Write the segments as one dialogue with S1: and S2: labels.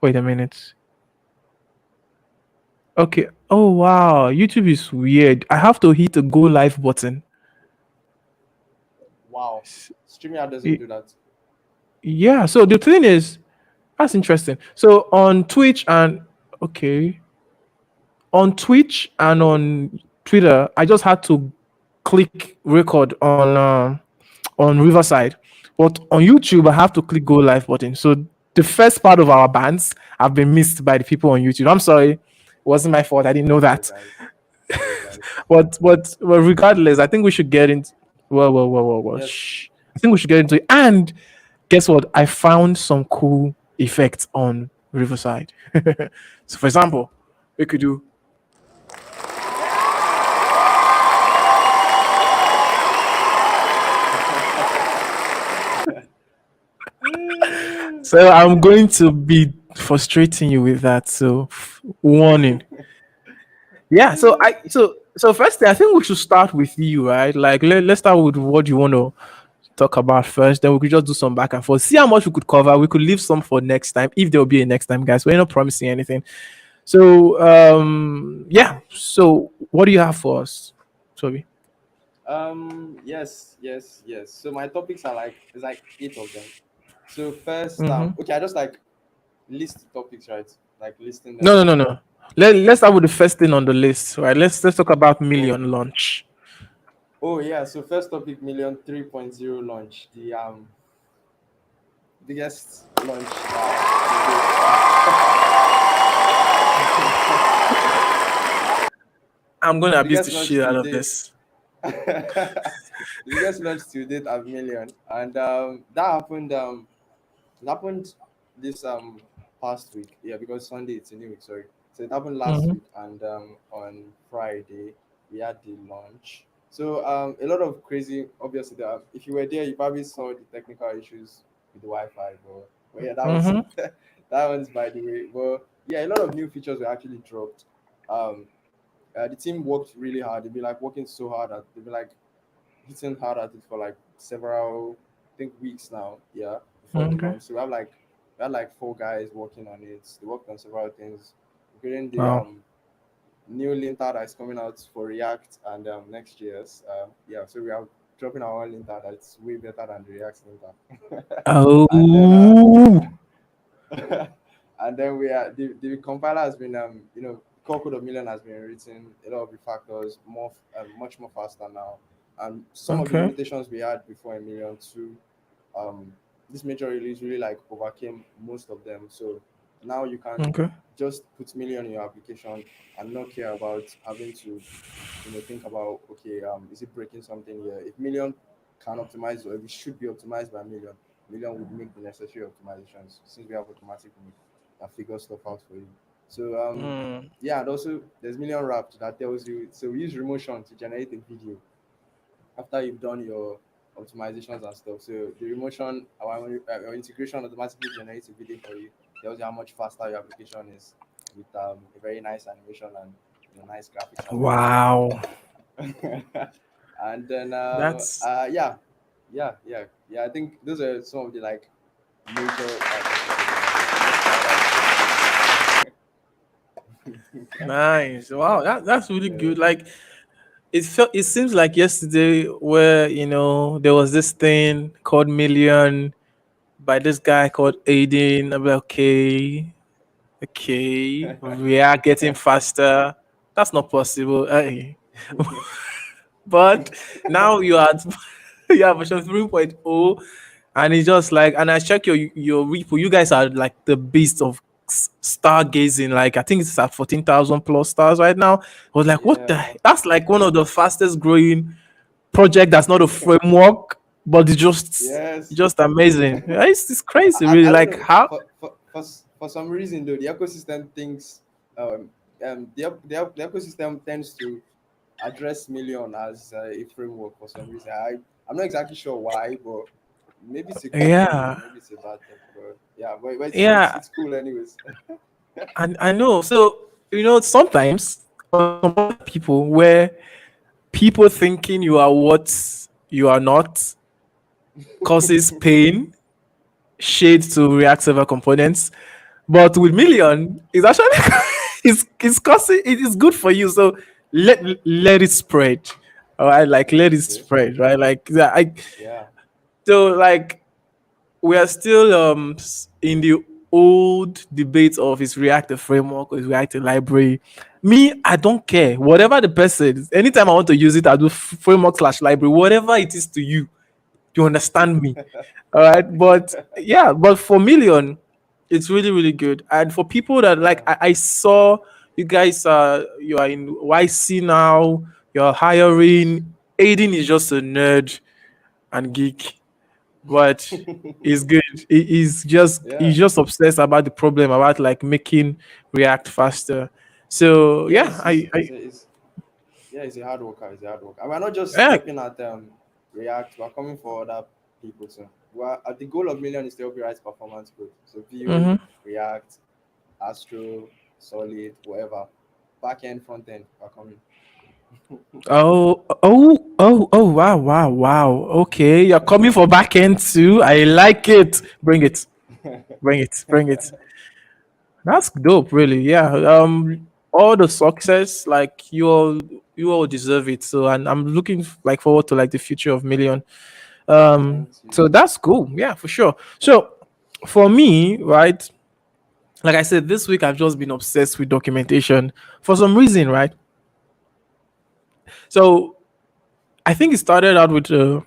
S1: Wait a minute. Okay. Oh wow, YouTube is weird. I have to hit the go live button.
S2: Wow.
S1: S-
S2: StreamYard doesn't
S1: y-
S2: do that.
S1: Yeah. So the thing is, that's interesting. So on Twitch and okay, on Twitch and on Twitter, I just had to click record on Riverside, but on YouTube, I have to click go live button. So the first part of our bands have been missed by the people on YouTube. I'm sorry, it wasn't my fault. I didn't know
S2: Sorry,
S1: that.
S2: guys. Sorry, guys.
S1: But regardless, I think we should get into well.
S2: Yes.
S1: Shh. I think we should get into it. And guess what? I found some cool effects on Riverside. So, for example, we could do. So I'm going to be frustrating you with that. So warning. Yeah. So first thing, I think we should start with you, right? Like let's start with what you want to talk about first. Then we could just do some back and forth. See how much we could cover. We could leave some for next time if there will be a next time, guys. We're not promising anything. So yeah. So what do you have for us, Toby?
S2: Yes. So my topics are like there's like 8 of them. So first,
S1: Mm-hmm.
S2: okay, I just like list the topics, right? Like listing
S1: No,
S2: them.
S1: no, no, no. Let's start with the first thing on the list, right? Let's talk about
S2: Oh,
S1: million launch.
S2: oh yeah. So first topic, Million 3.0 launch, the biggest launch to
S1: I'm
S2: date.
S1: gonna
S2: The
S1: abuse the
S2: biggest launch
S1: shit out
S2: to
S1: of
S2: date.
S1: this.
S2: The biggest launch to date at Million, and that happened. It happened this past week. Yeah, because Sunday it's a new week. Sorry. So it happened last
S1: Mm-hmm.
S2: week, and on Friday we had the launch. So a lot of crazy. Obviously, if you were there, you probably saw the technical issues with the Wi-Fi. But yeah, that was
S1: Mm-hmm.
S2: that one's by the way. But yeah, a lot of new features were actually dropped. Um, the team worked really hard. They've been like working so hard at. They've been like hitting hard at it for like several, I think, weeks now. Yeah, before the
S1: Okay.
S2: launch. So we had like 4 guys working on it. They worked on several things, including the
S1: Wow.
S2: new linter that is coming out for React and next year's. Yeah, so we are dropping our own linter that's way better than the React linter. and then
S1: Oh.
S2: and then we are the compiler has been core code of Million has been written a lot of refactors much more faster now, and some of the
S1: Okay.
S2: limitations we had before in Million 2, um this major release really like overcame most of them. So now you can
S1: Okay.
S2: just put Million in your application and not care about having to think about, okay, is it breaking something here? If Million can optimize, or if it should be optimized by Million would make the necessary optimizations, since we have automatic make that figure stuff out for you. So
S1: Mm.
S2: yeah, and also there's Million Wrapped that tells you, so we use Remotion to generate a video after you've done your optimizations and stuff. So the Remotion, our integration automatically generates a video for you, tells you how much faster your application is, with a very nice animation and nice graphics and
S1: Wow.
S2: everything. And then
S1: That's
S2: yeah. I think those are some of the like major topics of the launch. Let's start out
S1: nice. Wow. That's really
S2: with
S1: good. Like it seems like yesterday where there was this thing called Million by this guy called Aiden. I'm like, okay, we are getting faster. That's not possible. But now you are you have version 3.0, and it's just like, and I check your repo. You guys are like the beast of stargazing. Like I think it's at 14,000 plus stars right now. I was like, what the?
S2: yeah.
S1: That's like one of the fastest growing project. That's not a framework, but it's
S2: Yes.
S1: just amazing. Yeah, it's crazy,
S2: I,
S1: really.
S2: I don't
S1: Like
S2: know,
S1: how?
S2: for some reason though, the ecosystem thinks the ecosystem tends to address Million as a framework for some reason. I'm not exactly sure why, but maybe it's a good thing or
S1: Yeah,
S2: maybe it's a bad thing. But yeah, but
S1: yeah,
S2: it's cool anyways.
S1: and I know. So sometimes some other people where people thinking you are what you are not causes pain, shade to React Server components. But with million, it's actually it's costing it is good for you. So let it spread. All right, like let it
S2: Okay.
S1: spread, right? Like yeah, I
S2: Yeah.
S1: so like we are still in the old debate of is React a framework or is React a library. Me, I don't care. Whatever the person, anytime I want to use it, I do framework slash library, whatever it is to you. You understand me? All right. But yeah, but for million, it's really, really good. And for people that like
S2: Yeah.
S1: I saw you guys you are in YC now, you're hiring. Aiden is just a nerd and geek, but he's good. He's
S2: Yeah.
S1: just obsessed about the problem about like making React faster. So yeah,
S2: Yes, yeah, he's a hard worker. He's a hard worker. And we're not just
S1: yeah.
S2: helping at React. We're coming for other people too. We're at the goal of million is to help you write performance code. So Vue,
S1: Mm-hmm.
S2: React, Astro, Solid, whatever. Back end, front end, we're coming.
S1: Oh, wow, wow, wow. Okay, you're coming for back end too. I like it. Bring it. Bring it. Bring it. That's dope, really. Yeah. All the success, like you all deserve it. So and I'm looking like forward to like the future of Million.
S2: Thank
S1: So
S2: you.
S1: that's cool. Yeah, for sure. So for me, right, like I said, this week I've just been obsessed with documentation for some reason, right? So I think it started out with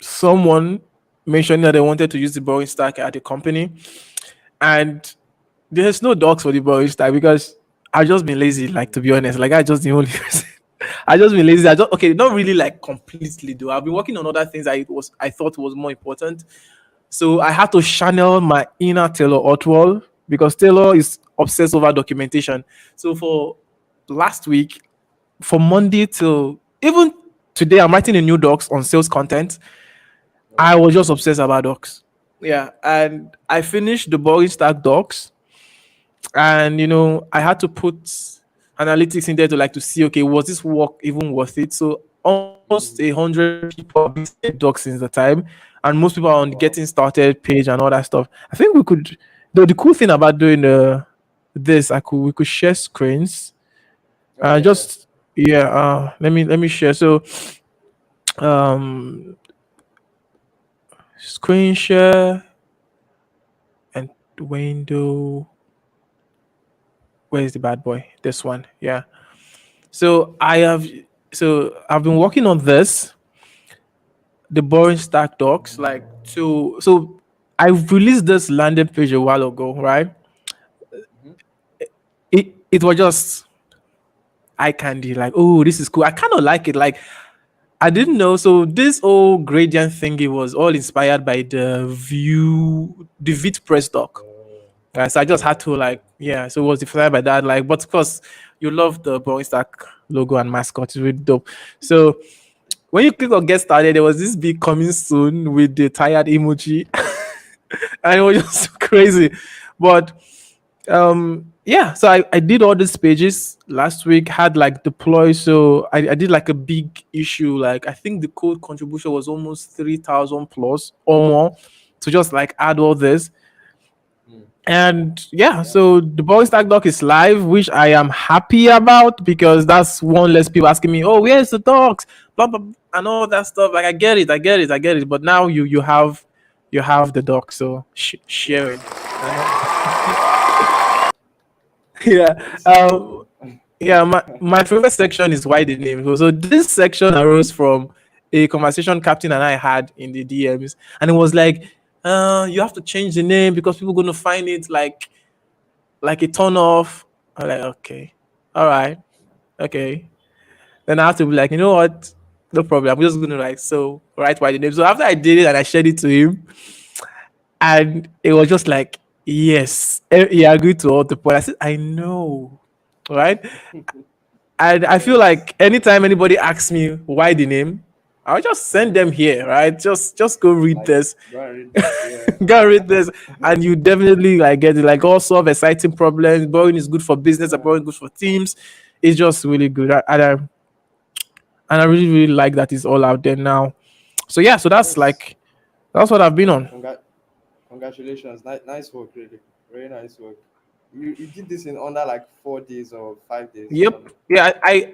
S1: someone mentioning that they wanted to use the borrowing stack at the company, and there's no docs for the borrowing stack because I've just been lazy. Like to be honest, like I just the only person. I just been lazy. I just okay, not really like completely though. I've been working on other things I thought was more important. So I had to channel my inner Taylor Otwell because Taylor is obsessed over documentation. So for last week, from Monday till even today, I'm writing a new docs on sales content. I
S2: Oh,
S1: was just obsessed about docs. Yeah, and I finished the boring stack docs, and I had to put analytics in there to like to see, okay, was this work even worth it? So almost
S2: mm,
S1: 100 people have visited docs since the time, and most people are on the
S2: wow.
S1: getting started page and all that stuff. I think we could. Though the cool thing about doing this, we could share screens.
S2: Oh yeah, yeah.
S1: Just yeah. Let me share. So um, screen share and window. Where is the bad boy? This one. Yeah. So I've been working on this, the boring stack docs, like so I released this landing page a while ago, right?
S2: Hmm.
S1: It was just eye candy, like, oh, this is cool. I kind of like it. Like I didn't know. So this whole gradient thingy was all inspired by the VitPress doc.
S2: Oh,
S1: So I just had
S2: oh,
S1: to
S2: okay.
S1: like, yeah. So it was inspired by that. Like, but of course, you love the boring stack logo and mascot. It's really dope. So when you click on get started, there was this big coming soon with the tired emoji, and it was just crazy. But yeah, so I did all these pages last week, had like deploy. So I did like a big issue. Like I think the code contribution was almost 3,000 plus or more to just like add all this.
S2: Mm,
S1: And yeah,
S2: yeah.
S1: so the boring stack doc is live, which I am happy about because that's one less people asking me, "Oh, where's the docs?" Blah, blah, blah, and all that stuff. Like I get it, I get it, I get it. But now you have the doc, so share it. Yeah.
S2: It's
S1: Um.
S2: cool.
S1: Yeah. My favorite section is why the name. So this section arose from a conversation Captain and I had in the DMs, and it was like, you have to change the name because people are gonna find it like a turn off. I'm like, okay, all right, okay. Then I have to be like, you know what? No problem. I'm just gonna write by the name. So after I did it and I shared it to him, and it was just like, yes, he agreed to all the point. I said, I know, right? And I feel
S2: Yes.
S1: like anytime anybody asks me why the name, I'll just send them here, right? Just go read
S2: Like,
S1: this.
S2: go and read this. Yeah.
S1: Go read this, and you definitely like get it. Like all solve exciting problems. Borrowing is good for business. And
S2: Yeah.
S1: borrowing good for teams. It's just really good, and I really really like that it's all out there now. So yeah, so that's
S2: Yes.
S1: like that's what I've been on.
S2: Congra- Congratulations. Nice work, really. Very nice work. You did this in under like 4 days or 5 days or
S1: Yep.
S2: something.
S1: Yeah,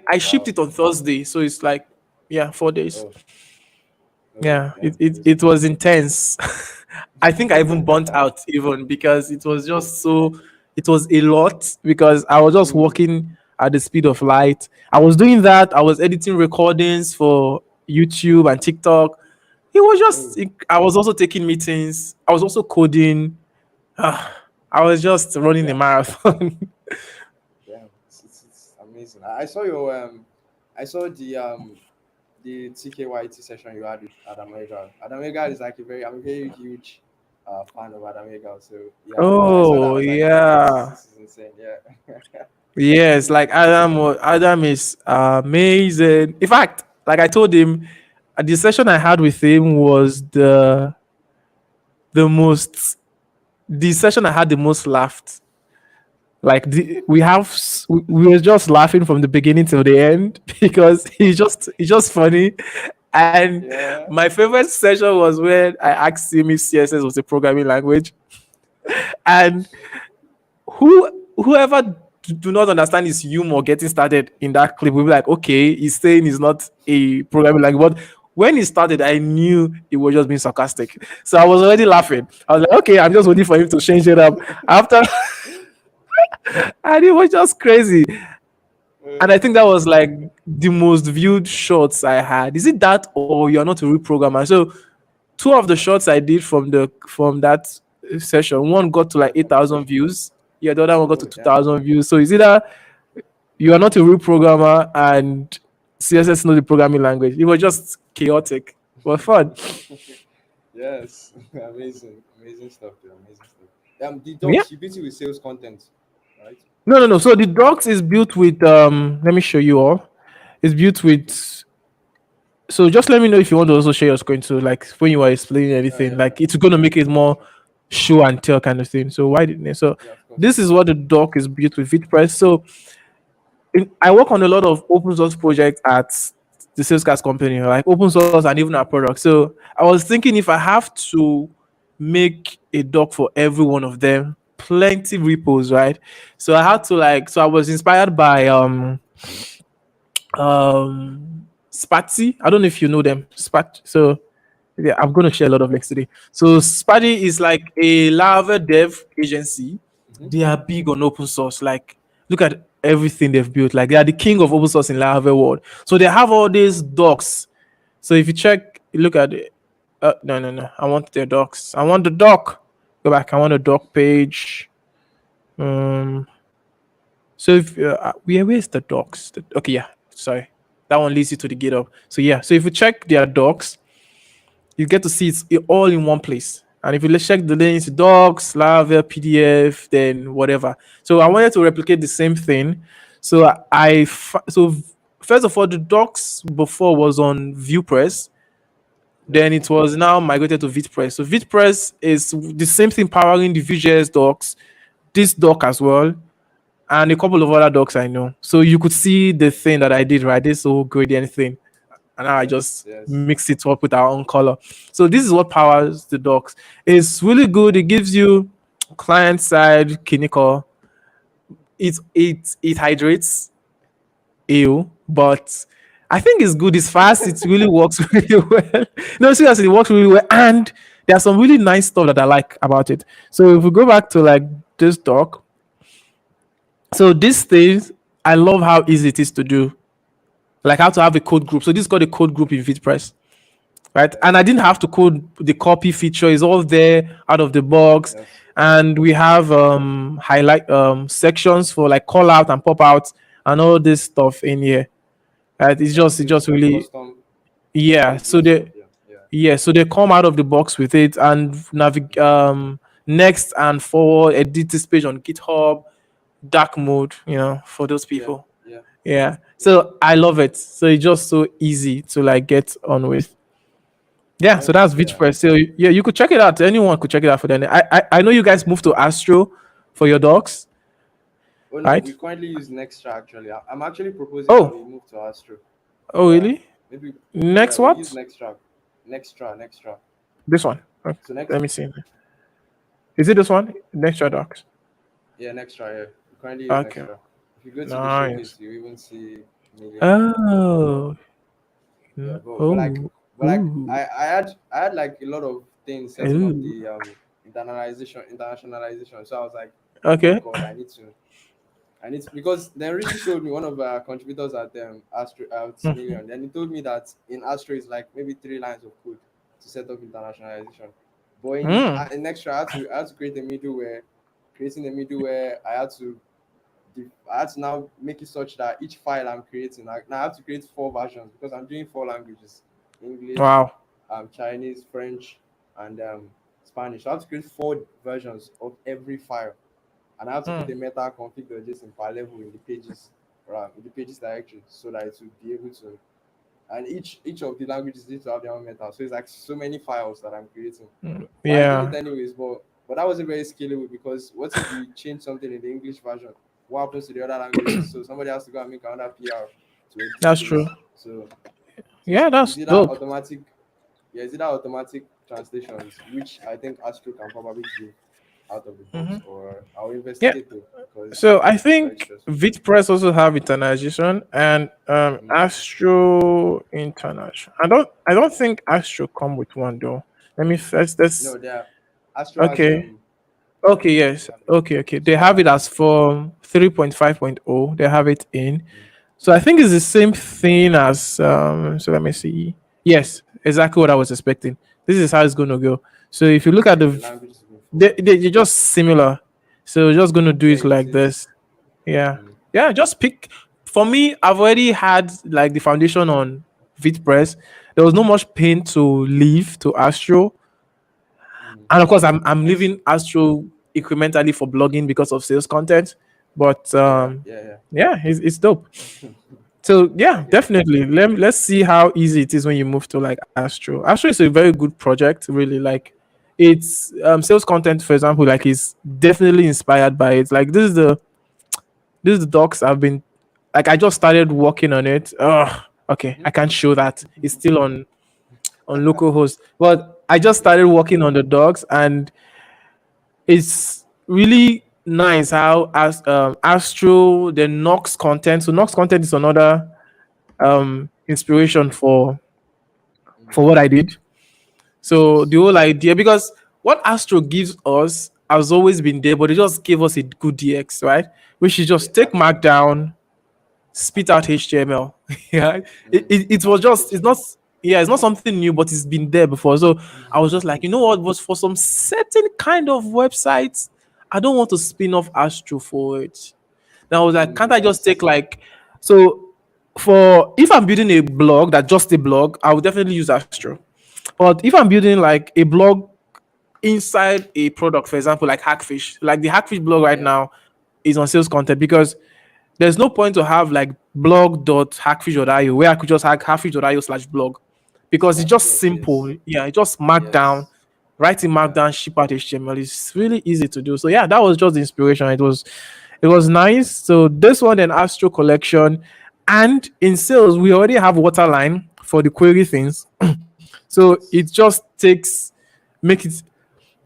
S1: I shipped
S2: Wow.
S1: it on Thursday, so it's like, yeah, 4 days.
S2: Oh, oh,
S1: Yeah,
S2: damn,
S1: it
S2: amazing.
S1: was intense. I think I even burnt out even because it was just so, it was a lot because I was just
S2: Mm,
S1: walking at the speed of light. I was doing that. I was editing recordings for YouTube and TikTok. It was just,
S2: oh,
S1: I was also taking meetings. I was also coding. Ah, I was just running a
S2: damn,
S1: marathon.
S2: damn. It's amazing. I saw your I saw the TKYT session you had with Adamega. Adamega is like a very, I'm a very huge fan of Adamega. So yeah, when I saw that, I
S1: Oh
S2: was like, damn,
S1: yeah.
S2: this is insane. Yeah.
S1: Yes, like Adam is amazing. In fact, like I told him, the session I had with him was the most, the session I had the most laughed. Like we were just laughing from the beginning till the end because he's just funny. And
S2: Yeah.
S1: my favorite session was when I asked him if CSS was a programming language, and whoever do not understand his humor getting started in that clip will be like, okay, he's saying he's not a programming language. But when he started, I knew he was just being sarcastic. So I was already laughing. I was like, okay, I'm just waiting for him to change it up. After, and it was just crazy. And I think that was like the most viewed shorts I had. Is it that or you're not a real programmer? So two of the shots I did from that session, one got to like 8,000 views. Yeah, the other one got to
S2: Oh, damn.
S1: 2,000 views. So it's either you are not a real programmer and CSS is not the programming language. It was just chaotic, but fun.
S2: Yes. Amazing. Amazing stuff, dude. Amazing stuff. The
S1: Yeah.
S2: docs, you built it with sales content, right?
S1: No, no, no. So the docs is built with let me show you all. It's built with, so just let me know if you want to also share your screen too, like when you are explaining
S2: Oh,
S1: anything.
S2: yeah.
S1: Like it's gonna make it more show and tell kind of thing. So why didn't it? So
S2: Yeah, of course.
S1: this is what the doc is built with VitPress. So I work on a lot of open source projects at the Salescast company, like open source and even our product. So I was thinking if I have to make a doc for every one of them, plenty repos, right? So I had to like, so I was inspired by Spatsy. I don't know if you know them. So yeah, I'm gonna share a lot of links today. So Spatty is like a Laravel dev agency.
S2: Mm-hmm.
S1: They are big on open source. Like, look at everything they've built. Like, they are the king of open source in Laravel world. So they have all these docs. So if you check, look at it. No, no, no. I want their docs. I want the doc. Go back. I want a doc page. Um. So if where's the docs? Okay, yeah. Sorry, that one leads you to the GitHub. So yeah. So if you check their docs, you get to see it's all in one place. And if you check the links, docs, Laravel, PDF, then whatever. So I wanted to replicate the same thing. So so first of all, the docs before was on ViewPress.
S2: Yep.
S1: Then it was now migrated to VitPress. So VitPress is the same thing powering the Vue.js docs, this doc as well, and a couple of other docs I know. So you could see the thing that I did, right? This whole gradient thing, and now I
S2: Yes.
S1: just
S2: Yes.
S1: mix it up with our own color. So this is what powers the docs. It's really good. It gives you client side clinical. It hydrates you, but I think it's good. It's fast. It really works really well. No, seriously, it works really well, and there's some really nice stuff that I like about it. So if we go back to like this doc, so these things, I love how easy it is to do. Like how to have a code group. So this is called a code group in VitPress, right? And I didn't have to code the copy feature; is all there out of the box.
S2: Yes.
S1: And we have highlight sections for like call out and pop out and all this stuff in here. Right?
S2: Yeah.
S1: It's
S2: So
S1: just
S2: like
S1: really,
S2: custom
S1: yeah. So
S2: build stuff.
S1: they,
S2: Yeah. Yeah.
S1: yeah, so they come out of the box with it and next and forward edit this page on GitHub, dark mode, for those
S2: Yeah.
S1: people.
S2: Yeah.
S1: Yeah.
S2: Yeah.
S1: So I love it. So it's just so easy to like get on with. Yeah, so that's
S2: Yeah.
S1: VitPress. So yeah, you could check it out. Anyone could check it out for them. I know you guys moved to Astro for your docs,
S2: Oh no, we
S1: right?
S2: currently use Nextra actually. I'm actually proposing that we
S1: Oh,
S2: move to Astro.
S1: oh
S2: Yeah.
S1: really?
S2: Maybe. Yeah.
S1: Next
S2: We use
S1: what?
S2: Nextra. Nextra.
S1: This one. Okay,
S2: So next.
S1: let me see. Is it this one? Next your docs.
S2: Yeah, an extra. Yeah, we currently use an
S1: Okay,
S2: extra. If you go to the
S1: nice.
S2: showcase, you even see million. But
S1: Oh,
S2: yeah,
S1: oh,
S2: but like
S1: ooh,
S2: I had like a lot of things setting up
S1: ooh.
S2: the internationalization. So I was like, oh
S1: Okay.
S2: God, I need to, because then Rishi showed me one of our contributors at Astro at
S1: Mhm.
S2: Million, and he told me that in Astro is like maybe 3 lines of code to set up internationalization. But
S1: Mm.
S2: in extra, I had to create a middleware. Creating a middleware, I had to now make it such that each file I'm creating, now I have to create 4 versions because I'm doing 4 languages: English,
S1: Wow.
S2: Chinese, French, and Spanish. So I have to create 4 versions of every file, and I have to put
S1: Mm.
S2: a meta config.json per level in the pages directory so that it will be able to. And each of the languages need to have their own meta. So it's like so many files that I'm creating.
S1: Mm.
S2: But I did
S1: Yeah,
S2: it anyways. But that wasn't very scalable because what if we change something in the English version? What happens to the other languages? So somebody has to go and make another PR to edit
S1: that's true.
S2: those. So
S1: Yeah,
S2: is
S1: that's
S2: it that
S1: dope.
S2: automatic? Yeah, is it that automatic translations, which I think Astro can probably give out of the box,
S1: Hmm.
S2: or I'll
S1: Yeah.
S2: investigate though because
S1: So I
S2: it's very
S1: think
S2: stressful.
S1: VitPress also have internationalization and
S2: Mhm.
S1: Astro International. I don't think Astro come with one though. Let me first let's
S2: No, Astro has
S1: okay. Okay,
S2: they
S1: yes.
S2: have it.
S1: Okay. They
S2: So
S1: have it as for 3.5.0. They have it in. So I think it's the same thing as so let me see. Yes, exactly what I was expecting. This is how it's gonna go. So if you look at
S2: the
S1: the
S2: language is moving forward.
S1: they're just similar. So we're just gonna do
S2: Yeah,
S1: it
S2: it
S1: like
S2: is.
S1: this. Yeah.
S2: Mm,
S1: Yeah, just pick for me, I've already had like the foundation on VitPress. There was no much pain to leave to Astro.
S2: mm.
S1: And of course I'm
S2: Nice.
S1: leaving Astro incrementally for blogging because of sales content. But
S2: Yeah.
S1: yeah, it's dope. So
S2: I
S1: yeah,
S2: get it.
S1: definitely. Let's see how easy it is when you move to like Astro. Astro is a very good project, really. Like it's sales content, for example, like is definitely inspired by it. Like this is the docs I've been like I just started working on it. Oh, okay. I can't show that. It's still on localhost. But I just
S2: Yeah.
S1: started working on the docs and it's really nice how as Astro the Nox content. So Nox content is another inspiration for
S2: Mm,
S1: what I did. So the
S2: nice.
S1: whole idea, because what Astro gives us has always been there, but it just gave us a good DX, right? We should
S2: Yeah,
S1: just take
S2: actually,
S1: Markdown, spit out HTML. Yeah, it was just it's
S2: actually.
S1: not yeah it's not something new, but it's been there before. So I was just like, you know what, was for some certain kind of websites, I don't want to spin off Astro for it. Then I was like, can't I just take
S2: Yes.
S1: like so for if I'm building a blog that just a blog, I would definitely use Astro. But if I'm building like a blog inside a product, for example, like Hackfish, like the Hackfish blog right
S2: Yeah.
S1: now is on sales content because there's no point to have like blog.hackfish.io where I could just hack hackfish.io/blog because it's
S2: Slash
S1: just
S2: blog.
S1: simple.
S2: Yes.
S1: Yeah, it just markdown,
S2: Yes.
S1: writing
S2: Yeah.
S1: markdown, ship out HTML. It's really easy to do. So yeah, that was just the inspiration. It was nice. So this one then Astro collection. And in sales, we already have Waterline for the query things. So it
S2: Yes.
S1: just takes make it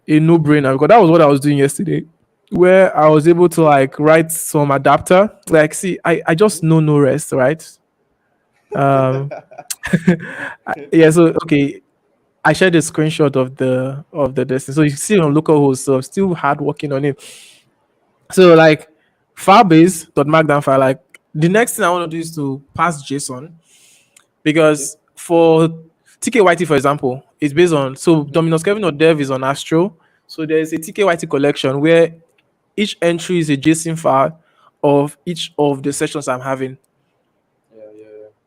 S1: a no-brainer because that was what I was doing yesterday, where I was able to like write some adapter. Like, see, I just know no rest, right? Um, yeah. So okay, I shared a screenshot of the distance. So you see on localhost, so I'm still hard working on it. So like Firebase.markdown file, like the next thing I want to do is to pass JSON
S2: Okay.
S1: because for TKYT, for example, it's based on so
S2: Mm-hmm.
S1: Dominus Kevin or Dev is on Astro. So there's a TKYT collection where each entry is a JSON file of each of the sessions I'm having.
S2: Yeah.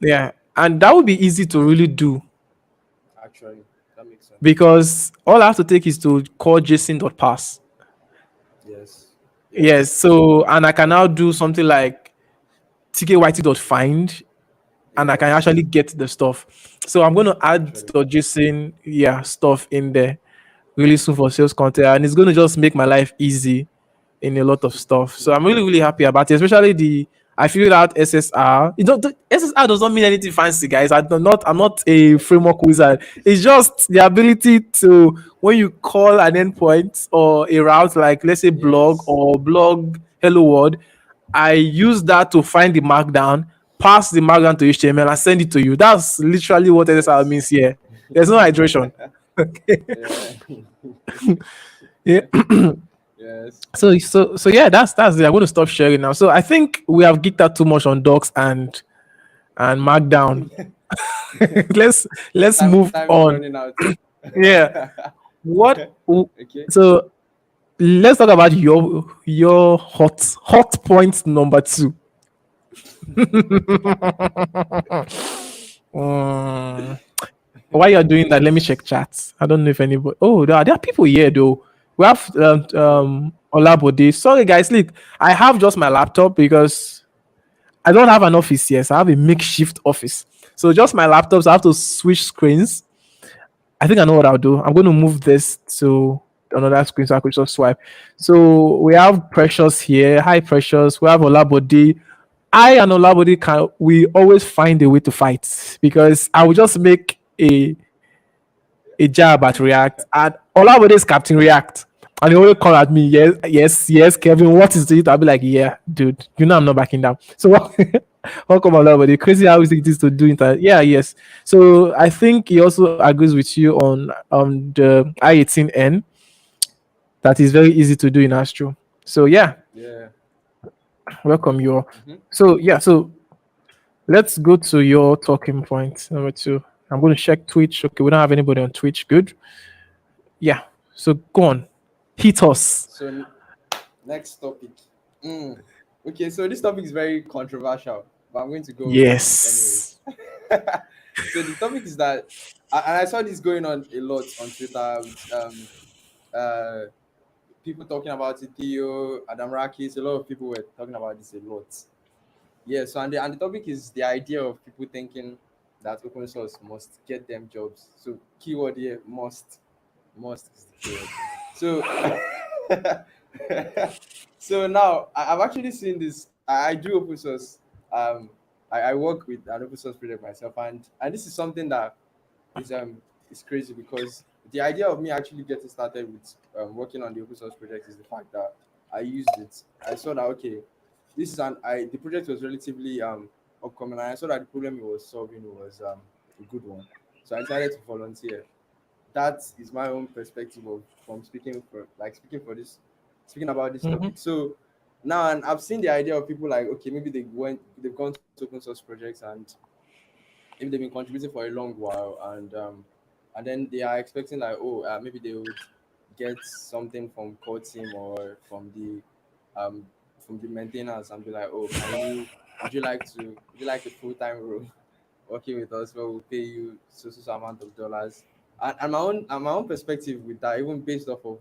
S1: Yeah. And that would be easy to really do
S2: Actually, that makes sense.
S1: because all I have to take is to call JSON.pass.
S2: Yes.
S1: Yes.
S2: Yes.
S1: So, and I can now do something like tkyt.find and I can
S2: Yes.
S1: actually get the stuff. So I'm going to add
S2: Actually.
S1: the JSON, yeah, stuff in there really soon for sales content. And it's going to just make my life easy in a lot of stuff. So I'm really, really happy about it, especially the I figured out SSR. You don't, SSR does not mean anything fancy, guys. I'm not a framework wizard. It's just the ability to, when you call an endpoint or a route, like let's say blog
S2: Yes.
S1: or blog hello world, I use that to find the markdown, pass the markdown to HTML, and send it to you. That's literally what SSR
S2: Yes.
S1: means here. There's no hydration. Okay.
S2: Yeah.
S1: Yeah.
S2: Yes.
S1: So yeah, that's it. I'm going to stop sharing now. So I think we have geeked out too much on docs and markdown. let's let's
S2: Time
S1: move
S2: is running
S1: on.
S2: out.
S1: Yeah. What?
S2: Okay.
S1: So let's talk about your hot point number two. Mm, while you're doing that, let me check chats. I don't know if anybody. Oh, there are people here though. We have Olabode. Sorry guys, look, I have just my laptop because I don't have an office here, so I have a makeshift office. So just my laptop, so I have to switch screens. I think I know what I'll do. I'm going to move this to another screen so I could just swipe. So we have Precious here. Hi, Precious. We have Olabode. I and Olabode can we always find a way to fight because I will just make a jab at React and Olabode is Captain React. And he always come at me, yes, yes, yes, Kevin, what is it? I'll be like, yeah, dude, you know I'm not backing down. So welcome Olabode. Crazy how easy it is to do it. Yeah, yes. So I think he also agrees with you on the I18N that is very easy to do in Astro. So yeah,
S2: Yeah.
S1: welcome you all.
S2: Mhm.
S1: So yeah, so let's go to your talking point number two. I'm going to check Twitch. Okay, we don't have anybody on Twitch. Good. Yeah. So go on. Hit us.
S2: So next topic. Mm. Okay, so this topic is very controversial, but I'm going to go with it
S1: Yes.
S2: anyways. So the topic is that, and I saw this going on a lot on Twitter with uh people talking about it. Theo, Adam Rakis, a lot of people were talking about this a lot. Yeah. So and the topic is the idea of people thinking that open source must get them jobs. So keyword here, must is the keyword. So so now I've actually seen this. I do open source. Um, I work with an open source project myself, and this is something that is crazy because the idea of me actually getting started with working on the open source project is the fact that I used it. I saw that okay, this is an I the project was relatively upcoming, and I saw that the problem it was solving was a good one. So I decided to volunteer. That is my own perspective of from speaking for this speaking about this
S1: Mhm.
S2: topic. So now and I've seen the idea of people like okay maybe they've gone to open source projects and maybe they've been contributing for a long while and then they are expecting like oh maybe they would get something from core team or um from the maintainers and be like oh can you would you like a full-time role working with us where we'll pay you so amount of dollars and my own perspective with that even based off of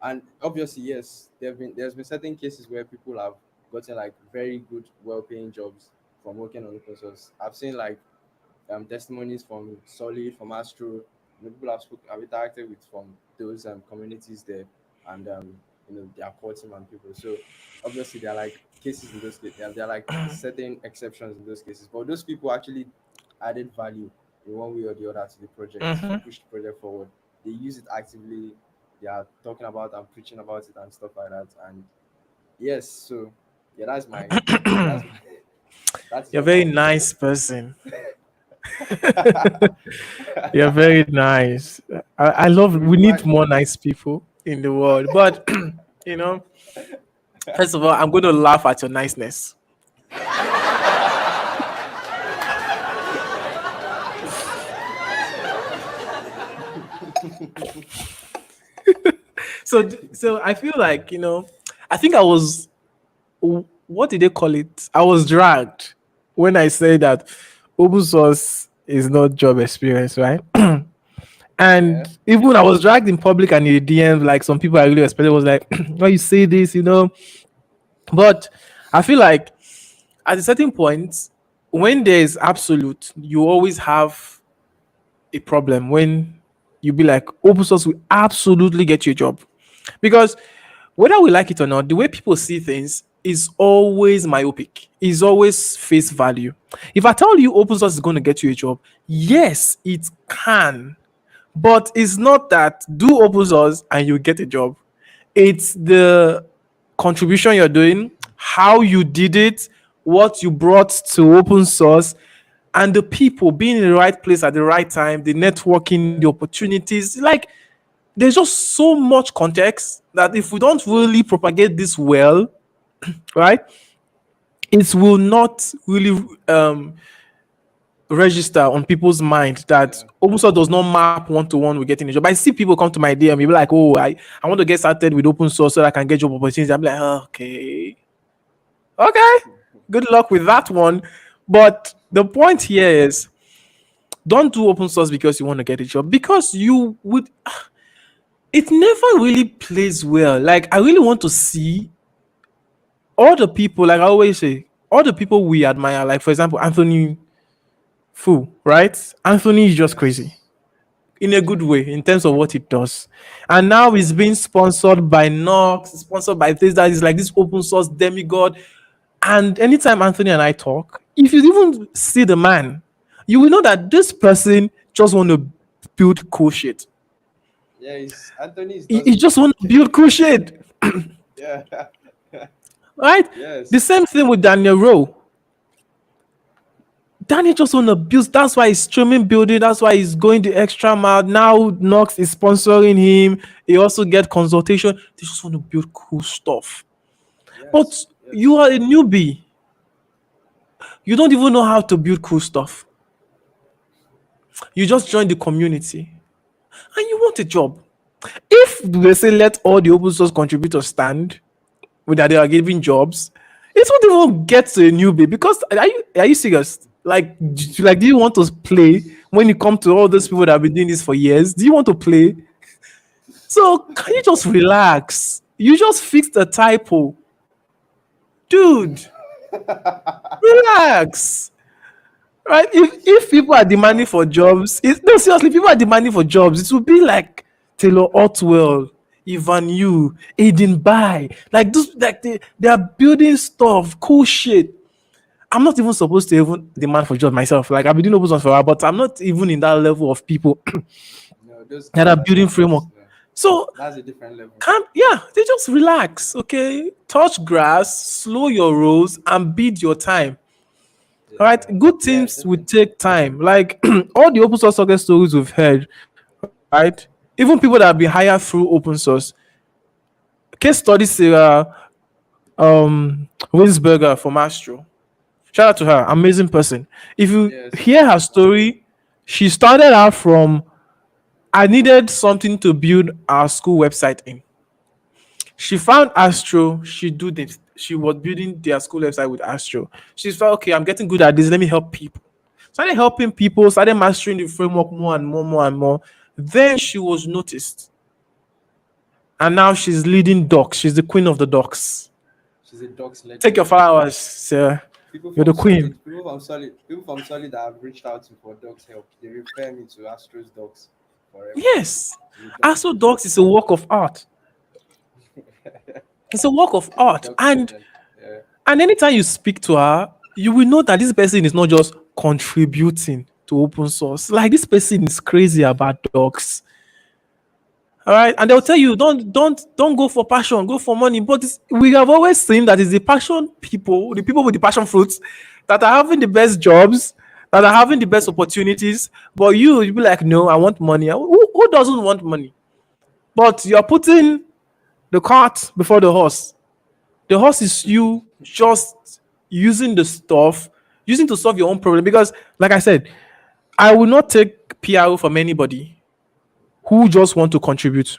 S2: and obviously yes there's been certain cases where people have gotten like very good well-paying jobs from working on open source. I've seen like testimonies from Solid, from Astro, people I've interacted with from those communities there, and their core team and people. So obviously there are like cases in those cases, there are like certain exceptions in those cases, but those people actually added value in one way or the other to the project to
S1: Mhm.
S2: push the project forward. They use it actively. They are talking about and preaching about it and stuff like that. And yes, so yeah, that's my that is
S1: You're a
S2: what I
S1: very
S2: have to say.
S1: nice person. You're very nice. I love.
S2: Would
S1: We
S2: you
S1: need
S2: mind?
S1: more nice people in the world. But you know, first of all, I'm going to laugh at your niceness. So I feel like I think I was. What did they call it? I was dragged when I say that open source is not job experience, right?
S2: Yeah.
S1: And even I was dragged in public and in the DMs, like some people I really respected was like, why you say this, But I feel like at a certain point, when there's absolute, you always have a problem when you be like, open source will absolutely get you a job. Because whether we like it or not, the way people see things, is always myopic, is always face value. If I tell you open source is going to get you a job, yes, it can, but it's not that do open source and you get a job. It's the contribution you're doing, how you did it, what you brought to open source, and the people being in the right place at the right time, the networking, the opportunities. Like, there's just so much context that if we don't really propagate this well, right, it will not really register on people's mind that
S2: Yeah.
S1: open source does not map one to one with getting a job. I see people come to my DM, be like, "Oh, I want to get started with open source so that I can get job opportunities." I'm like, "Okay, okay, good luck with that one." But the point here is, don't do open source because you want to get a job, because you would. It never really plays well. Like, I really want to see all the people. Like I always say, all the people we admire. Like, for example, Anthony Fu, right? Anthony is just crazy
S2: Yes.
S1: in a good way in terms of what it does. And now it's being sponsored by Nox, sponsored by this, that is like this open source demigod. And anytime Anthony and I talk, if you even see the man, you will know that this person just want to build cool shit.
S2: Yeah, Anthony
S1: He
S2: doesn't
S1: just
S2: just
S1: want to build cool shit,
S2: yeah.
S1: right? The
S2: Yes.
S1: same thing with Daniel Rowe. Danny just want to build. That's why he's streaming building. That's why he's going the extra mile. Now Nox is sponsoring him. He also get consultation. They just want to build cool stuff. But
S2: Yes.
S1: you
S2: Yes.
S1: are a newbie. You don't even know how to build cool stuff. You just joined the community and you want a job. If they say let all the open source contributors stand, with that they are giving jobs, it won't even get to a newbie. Because are you serious? Like, do you want to play when you come to all those people that have been doing this for years? Do you want to play? So can you just relax? You just fixed a typo, dude. Relax, right? If people are demanding for jobs, no, seriously, people are demanding for jobs. It will be like Taylor Otwell, Ivan Yu, Aiden Bai. Like those, like they are building stuff, cool shit. I'm not even supposed to even demand for jobs myself. Like I've been doing open source for a while, but I'm not even in that level of people
S2: No, those
S1: that
S2: guys
S1: are
S2: are
S1: building
S2: not
S1: framework.
S2: just no.
S1: So
S2: That's a different level.
S1: can't, yeah, they just relax, okay? Touch grass, slow your rolls, and bid your time. All right,
S2: Yeah.
S1: good
S2: Yeah,
S1: things would
S2: definitely.
S1: take time. Like all the open source success stories we've heard, right? Even people that have been hired through open source. Case study Sarah Winsberger from Astro. Shout out to her, amazing person. If you
S2: Yes.
S1: hear her story, she started out from I needed something to build our school website in. She found Astro. She do this. She was building their school website with Astro. She felt okay. I'm getting good at this. Let me help people. Started helping people. Started mastering the framework more and more, more and more. Then she was noticed, and now she's leading docs. She's the queen of the docs.
S2: She's a dogs
S1: Take your
S2: legend.
S1: flowers, sir.
S2: People
S1: You're the
S2: from
S1: queen.
S2: Solid, people from Solid that I've reached out to for dogs help. They refer me to Astro's dogs for reference.
S1: Yes.
S2: She's a dogs
S1: Also,
S2: legend.
S1: docs is a work of art. It's a work of
S2: She's a
S1: art,
S2: dogs
S1: and
S2: legend. Yeah.
S1: anytime you speak to her, you will know that this person is not just contributing to open source. Like this person is crazy about dogs. All right, and they'll tell you don't go for passion, go for money. But we have always seen that it's the passion people, the people with the passion fruits, that are having the best jobs, that are having the best opportunities. But you be like, no, I want money. Who doesn't want money? But you're putting the cart before the horse. The horse is you just using the stuff, using to solve your own problem. Because, like I said, I will not take PRO from anybody who just want to contribute,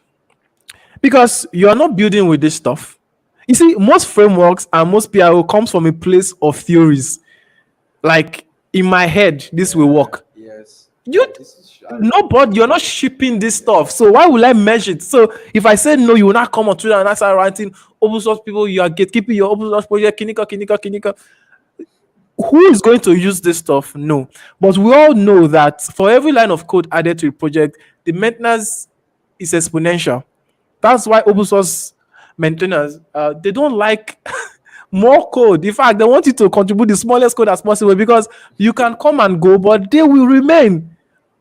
S1: because you are not building with this stuff. You see, most frameworks and most PRO comes from a place of theories. Like in my head, this will
S2: Yeah.
S1: work.
S2: Yes.
S1: You
S2: This is
S1: nobody, you're not shipping this stuff. So why will I measure it? So if I say no, you will not come on Twitter and I start writing open source people, you are gatekeeping your open source project, kinika, kinika, kinika. Who is going to use this stuff? No. But we all know that for every line of code added to a project, the maintenance is exponential. That's why open source maintainers they don't like more code. In fact, they want you to contribute the smallest code as possible because you can come and go, but they will remain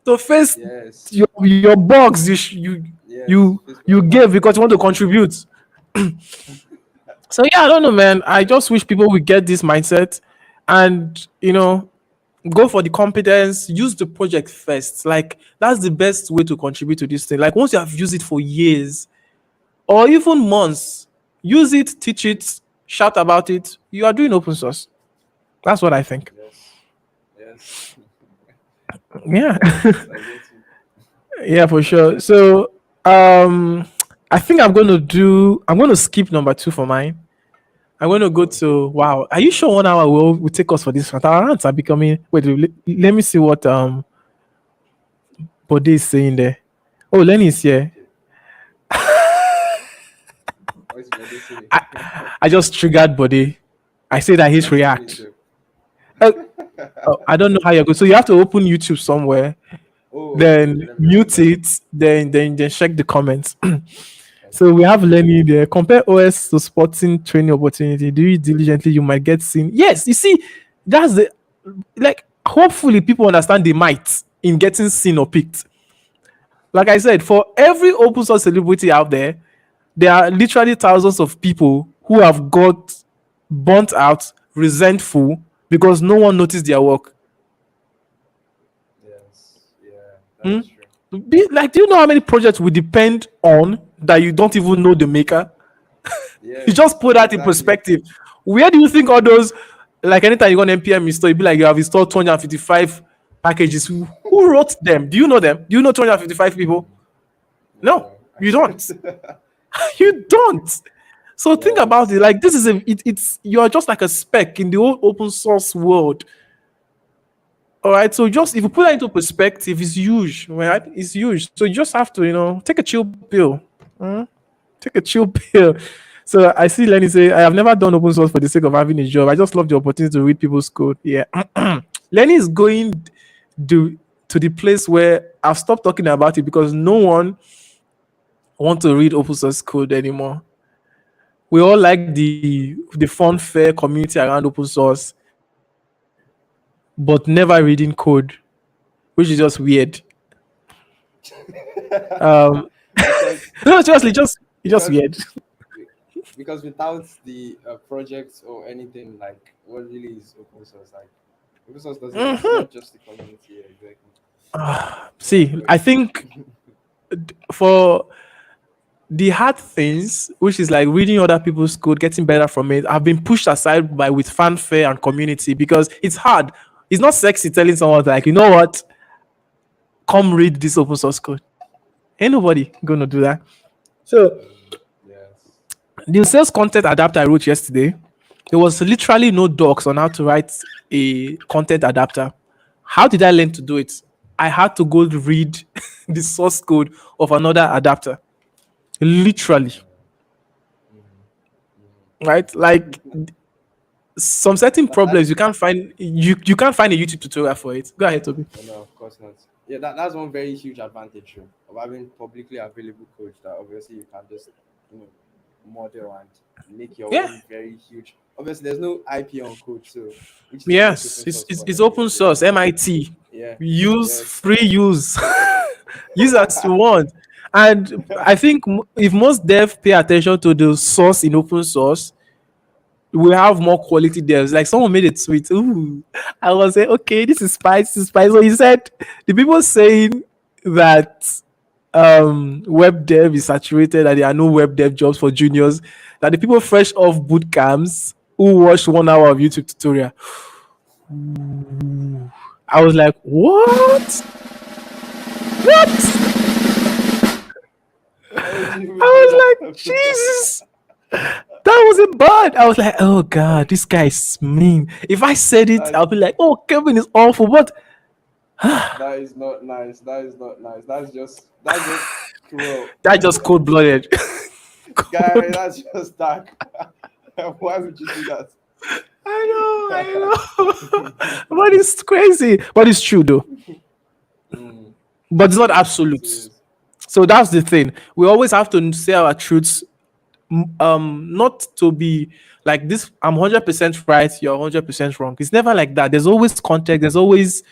S1: to face
S2: Yes.
S1: your bugs
S2: Yes.
S1: you gave because you want to contribute. So yeah, I don't know, man. I just wish people would get this mindset and go for the competence, use the project first. Like that's the best way to contribute to this thing. Like once you have used it for years or even months, use it, teach it, shout about it. You are doing open source. That's what I think.
S2: Yes. Yes.
S1: Yeah.
S2: I get it. I get you.
S1: Yeah, for sure. So I think I'm gonna skip number 2 for mine. I'm going to go
S2: Okay.
S1: to wow. Are you sure 1 hour will take us for this one? Our hands are becoming. Wait, let me see what Bode is saying there. Oh, Lenny is here.
S2: Okay. What's what they say?
S1: I just triggered Bode. I say that his
S2: Message me
S1: react.
S2: too.
S1: Oh, I don't know how you're going. So you have to open YouTube somewhere,
S2: Oh, okay, okay.
S1: then
S2: Let me open
S1: mute
S2: that.
S1: it, then check the comments. So
S2: Okay.
S1: we have Lenny there. Compare OS to sporting training opportunity. Do it diligently, you might get seen. Yes, you see, that's the like. Hopefully, people understand the might in getting seen or picked. Like I said, for every open source celebrity out there, there are literally thousands of people who have got burnt out, resentful because no one noticed their work.
S2: Yes. Yeah,
S1: Hmm?
S2: that's true.
S1: Like, do you know how many projects we depend on that you don't even know the maker? You just
S2: Yes,
S1: put that in
S2: exactly.
S1: perspective. Where do you think all those, like anytime you go on NPM install, you be like, you have installed 255 packages. Who wrote them? Do you know them? Do you know 255 people? No,
S2: No, I
S1: you don't.
S2: don't.
S1: You don't. So think about
S2: Yes.
S1: it. Like this is it's you're just like a speck in the whole open source world. All right. So just if you put that into perspective, it's huge. Right? It's huge. So you just have to, take a chill pill. Hmm? Take a chill pill. So I see Lenny say, I have never done open source for the sake of having a job. I just love the opportunity to read people's code. Yeah. Lenny is going to, to the place where I've stopped talking about it because no one want to read open source code anymore. We all like the fun, fair community around open source, but never reading code, which is just weird. Um,
S2: because
S1: no, seriously, just
S2: because
S1: weird.
S2: because without the project or anything, like what really is open source? Like open source doesn't. It's not just the community, yeah, exactly. Yeah,
S1: See, I think for the hard things, which is like reading other people's code, getting better from it, have been pushed aside by with fanfare and community because it's hard. It's not sexy telling someone like, you know what, come read this open source code. Ain't nobody gonna do that. So
S2: yes.
S1: the sales content adapter I wrote yesterday, there was literally no docs on how to write a content adapter. How did I learn to do it? I had to go read the source code of another adapter. Literally, right? Like some certain
S2: That's
S1: problems you can't find a YouTube tutorial for it. Go ahead, Toby.
S2: no, of course not. Yeah, that's one very huge advantage too, of having publicly available code that obviously you can just you know model and make your
S1: Yeah.
S2: own very huge. Obviously, there's no IP on code, so which is what makes
S1: Yes,
S2: open source fun
S1: it's
S2: anyways.
S1: open
S2: Yeah,
S1: source, MIT.
S2: yeah,
S1: Use
S2: yes.
S1: free use. Use as you want. And I think if most devs pay attention to the source in open source, we have more quality devs. Like someone made a tweet. Ooh, I was like, okay, this is spice, this is spice. So he said the people saying that web dev is saturated and there are no web dev jobs for juniors, that the people fresh off boot camps who watched 1 hour of YouTube tutorial. I was like, what? What?
S2: Why would you
S1: I
S2: even do
S1: was like,
S2: that?
S1: Jesus, that wasn't bad. I was like, oh God, this guy is mean. If I said it,
S2: That's
S1: I'll be like, oh, Kevin is awful. But
S2: that is not nice. That is not nice. That's just cruel.
S1: that just cold blooded.
S2: Guy,
S1: Cold.
S2: that's just dark. Why would you do that?
S1: I know. But it's crazy. But it's true though.
S2: Mm,
S1: But it's
S2: it
S1: not
S2: is. It
S1: absolute.
S2: is.
S1: So that's the thing. We always have to say our truths not to be like this. I'm 100% right. You're 100% wrong. It's never like that. There's always context. There's always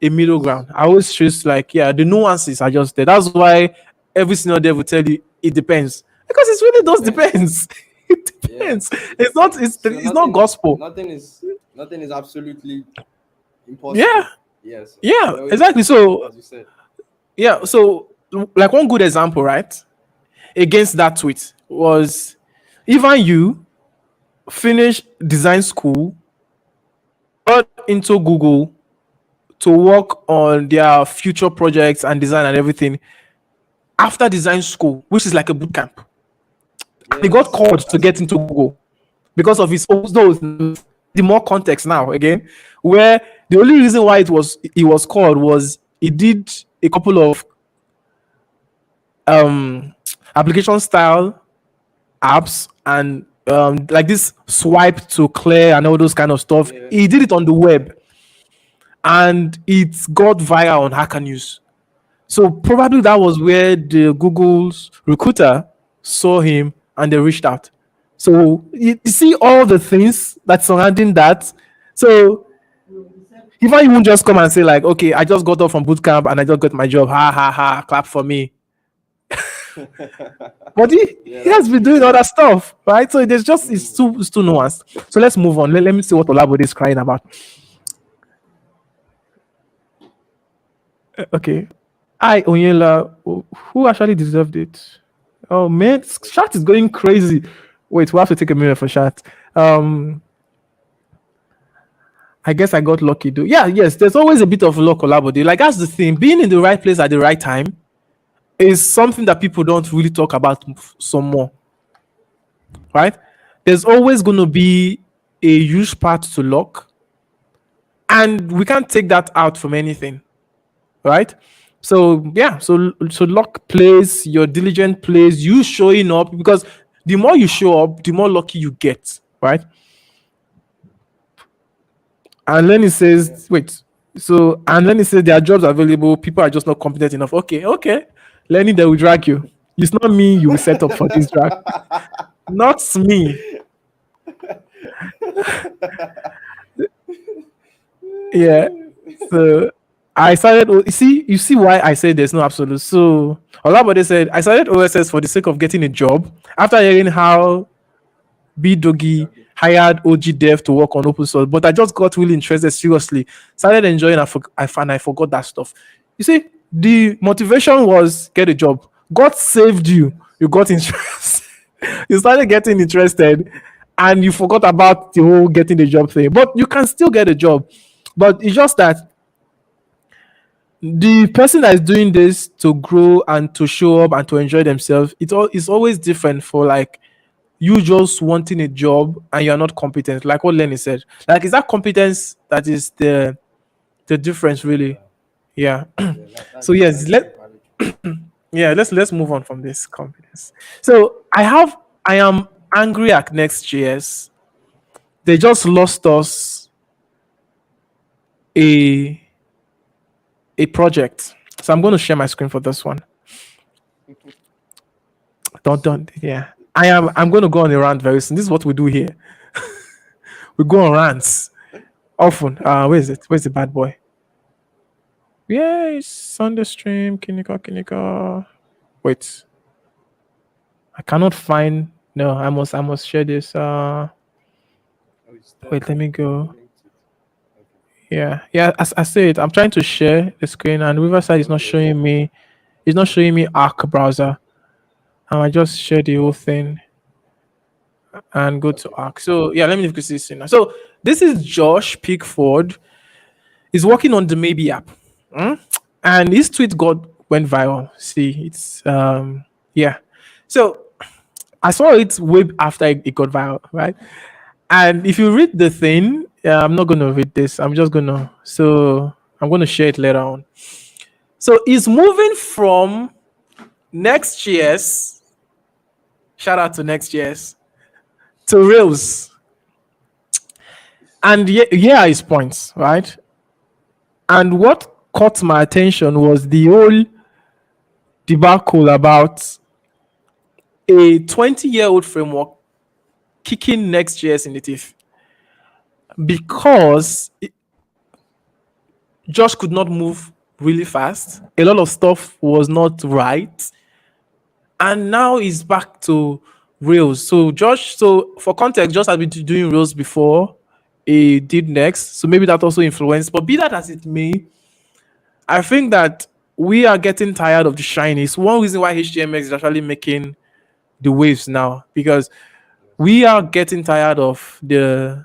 S1: a middle
S2: Yes.
S1: ground. I always choose like, yeah, the nuances are just there. That's why every single day will tell you it depends, because it really
S2: It
S1: does
S2: depends.
S1: depends. It
S2: Yeah.
S1: depends. It's not.
S2: So
S1: It's not gospel.
S2: nothing is absolutely
S1: Yeah,
S2: impossible. Yes.
S1: yeah,
S2: There always,
S1: exactly. So
S2: as you said.
S1: yeah,
S2: Yeah.
S1: so like one good example, right, against that tweet was even you finish design school, got into Google to work on their future projects and design and everything after design school, which is like a boot camp. And he got
S2: Yes.
S1: called to
S2: That's
S1: get
S2: true.
S1: into Google because of his own those the more context now again, where the only reason why it was he was called was he did a couple of um application style apps and like this swipe to clear and all those kind of stuff.
S2: Yeah.
S1: He did it on the web and it got viral on Hacker News. So probably that was where the Google's recruiter saw him and they reached out. So you see all the things that surrounding that. So even you won't just come and say like, okay, I just got off from boot camp and I just got my job. Ha ha ha! Clap for me. But
S2: Yeah,
S1: he has
S2: that's
S1: been
S2: true.
S1: doing other stuff, right? So there's just
S2: Mm.
S1: it's too nuanced. So let's move on. Let me see what Olabode is crying about. Okay. I Onyela, who actually deserved it? Oh man, chat is going crazy. Wait, we have to take a minute for chat. I guess I got lucky though. Yeah, yes, there's always a bit of luck, Olabode. Like that's the thing. Being in the right place at the right time is something that people don't really talk about some more, right? There's always going to be a huge part to luck, and we can't take that out from anything, right? So yeah, so luck plays, your diligent plays, you showing up, because the more you show up, the more lucky you get, right? And then it
S2: Yeah.
S1: says, wait, so and then it says there are jobs available, people are just not competent enough. Okay, okay. Learning they will drag you. It's not me you will set up for this drag. Not me. Yeah. So I started. You see why I said there's no absolute. So Olabode said I started OSS for the sake of getting a job. After hearing how B Doggy
S2: Okay.
S1: hired OG Dev to work on open source, but I just got really interested seriously. Started enjoying. I forgot that stuff. You see, the motivation was get a job. God saved you. You got interested. You started getting interested, and you forgot about the whole getting the job thing. But you can still get a job. But it's just that the person that is doing this to grow and to show up and to enjoy themselves, it's always different for like you just wanting a job and you're not competent. Like what Lenny said. Like is that competence that is the difference really?
S2: Yeah.
S1: Yeah.
S2: Yeah.
S1: So yes,
S2: That's very valid.
S1: yeah, let's move on from this confidence. So I am angry at Next.js. They just lost us a a project. So I'm going to share my screen for this one. Don't yeah. I'm going to go on a rant very soon. This is what we do here. We go on rants often. Where is it? Where's the bad boy? Yeah, it's on the stream. Kinika. Wait, I cannot find. No, I must share this.
S2: Oh, it's there.
S1: Wait, let me
S2: You
S1: go.
S2: linked it. Okay.
S1: Yeah, yeah. As I say it, I'm trying to share the screen, and Riverside is not
S2: Okay. Okay.
S1: showing me. It's not showing me Arc browser. I just share the whole thing and go to
S2: Okay.
S1: Arc. So yeah, let me know if you can see this now. So this is Josh Pickford. He's working on the Maybe app, Hmm? And his tweet went viral. See, it's yeah. So I saw it way after it got viral, right? And if you read the thing, I'm not gonna read this. I'm gonna share it later on. So he's moving from Next.js, shout out to Next.js, to Rails. And yeah, here are his points, right? And what caught my attention was the whole debacle about a 20-year-old framework kicking Next.js in the teeth because Josh could not move really fast. A lot of stuff was not right. And now he's back to Rails. So Josh, so for context, Josh had been doing Rails before he did Next. So maybe that also influenced. But be that as it may, I think that we are getting tired of the shiny. It's one reason why HTMX is actually making the waves now because
S2: Yes.
S1: we are getting tired of the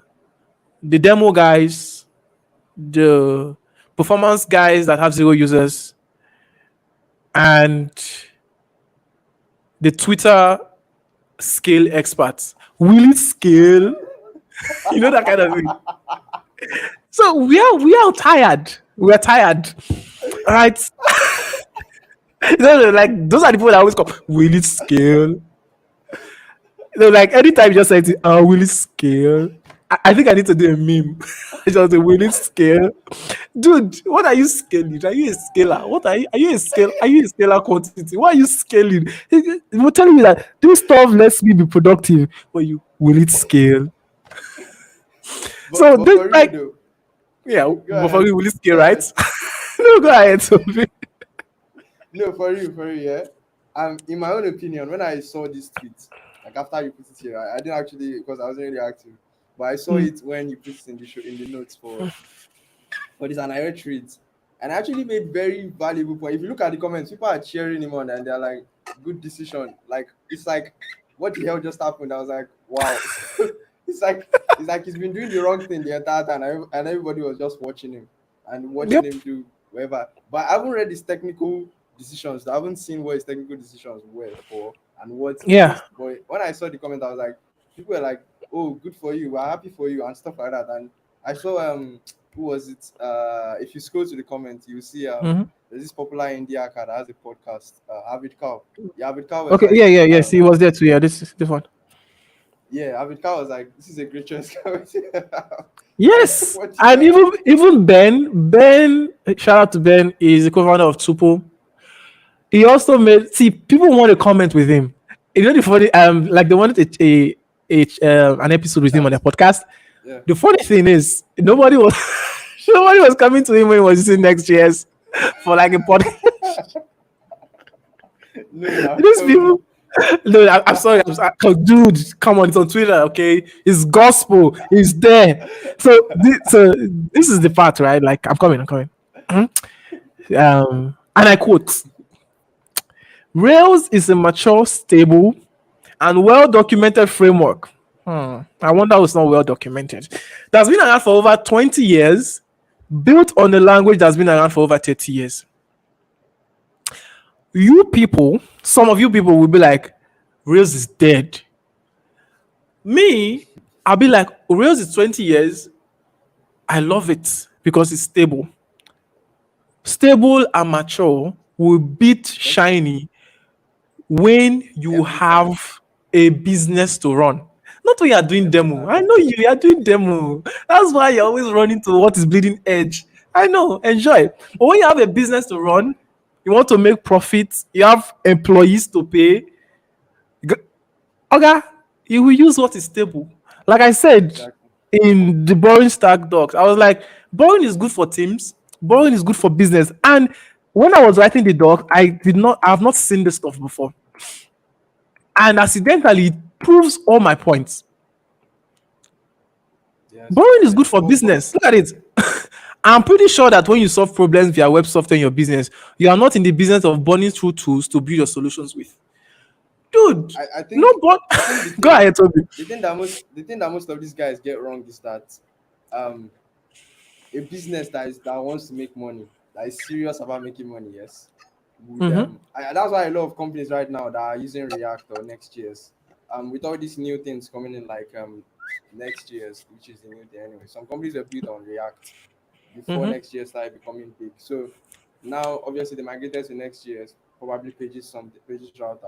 S1: demo guys, the performance guys that have zero users, and the Twitter scale experts. Will it scale? You know that kind of thing. So we are tired. We are tired. Right? No, like those are the people that always come. Will it scale? Like anytime you just say, will it scale? I think I need to do a meme. Just a will it scale? Dude, what are you scaling? Are you a scaler? What are you a scale? Are you a scalar quantity? Why are you scaling? You're telling me that this stuff lets me be productive, but you will it scale? So
S2: But
S1: this
S2: for real
S1: like
S2: though,
S1: yeah,
S2: go
S1: but for
S2: ahead.
S1: me, will it scale,
S2: Go
S1: right?
S2: ahead.
S1: No, go ahead, Sophie.
S2: No, for you, yeah. In my own opinion, when I saw this tweet, like after you put it here, I didn't actually because I wasn't really active, but I saw
S1: Mm.
S2: it when you put it in the show in the notes for this, and I read it, and I actually made very valuable point. If you look at the comments, people are cheering him on, and they're like, "Good decision." Like it's like, what the hell just happened? I was like, "Wow." So it's like he's been doing the wrong thing the entire time, and everybody was just watching him and watching
S1: Yep.
S2: him do whatever. But I haven't read his technical decisions. I haven't seen what his technical decisions were for and what he
S1: Yeah.
S2: faced. But when I saw the comment, I was like, people were like, "Oh, good for you. We're happy for you," and stuff like that. And I saw who was it? If you scroll to the comments, you see
S1: Mhm.
S2: there's this popular India cat that has a podcast, Avid Cow. Yeah, Avid Cow was
S1: Okay.
S2: like,
S1: Yeah. Yeah. Yes. He was there too. Yeah. This one.
S2: yeah, Avid Cow was like, this is a great choice. And
S1: Yes.
S2: what
S1: And even Ben, shout out to Ben, is the co-founder of Tupo. He also made see people want to comment with him. You know the funny like they wanted an episode with him on
S2: chat?
S1: their podcast.
S2: Yeah.
S1: The funny thing is nobody was nobody was coming to him when he was using Next.js for like a podcast.
S2: No, now
S1: These
S2: tell me.
S1: people. No, I'm sorry. Dude, come on. It's on Twitter, okay? It's gospel. It's there. So this is the part, right? Like, I'm coming. I'm coming. Mhm. And I quote: Rails is a mature, stable, and well-documented framework. I wonder who's not well documented. That's been around for over 20 years, built on a language that's been around for over 30 years. You people, some of you people will be like, Rails is dead. Me, I'll be like, Rails is 20 years. I love it because it's stable. Stable and mature will beat
S2: Thank you.
S1: shiny when you
S2: Every time.
S1: have a business to run. Not when you are doing
S2: Every
S1: demo.
S2: time.
S1: I know you are doing demo. That's why you're always running to what is bleeding edge. I know, enjoy. But when you have a business to run, you want to make profits, you have employees to pay. Okay, you will use what is stable. Like I said
S2: Exactly.
S1: in the boring stack docs, I was like, boring is good for teams, boring is good for business. And when I was writing the doc, I have not seen this stuff before. And accidentally, it proves all my points.
S2: Yes,
S1: Boring is
S2: I
S1: good for
S2: but
S1: business. Look at it. I'm pretty sure that when you solve problems via web software in your business, you are not in the business of burning through tools to build your solutions with. Dude,
S2: I
S1: no,
S2: think
S1: but
S2: I think
S1: go ahead, Toby.
S2: the thing that most of these guys get wrong is that um a business that wants to make money, that is serious about making money, yes, would
S1: Mm-hmm.
S2: that's why a lot of companies right now that are using React or Next.js, with all these new things coming in like Next.js, which is the new thing anyway. Some companies were built on React before
S1: Mm-hmm.
S2: Next.js started becoming big. So now obviously they migrated to Next.js, probably pages router,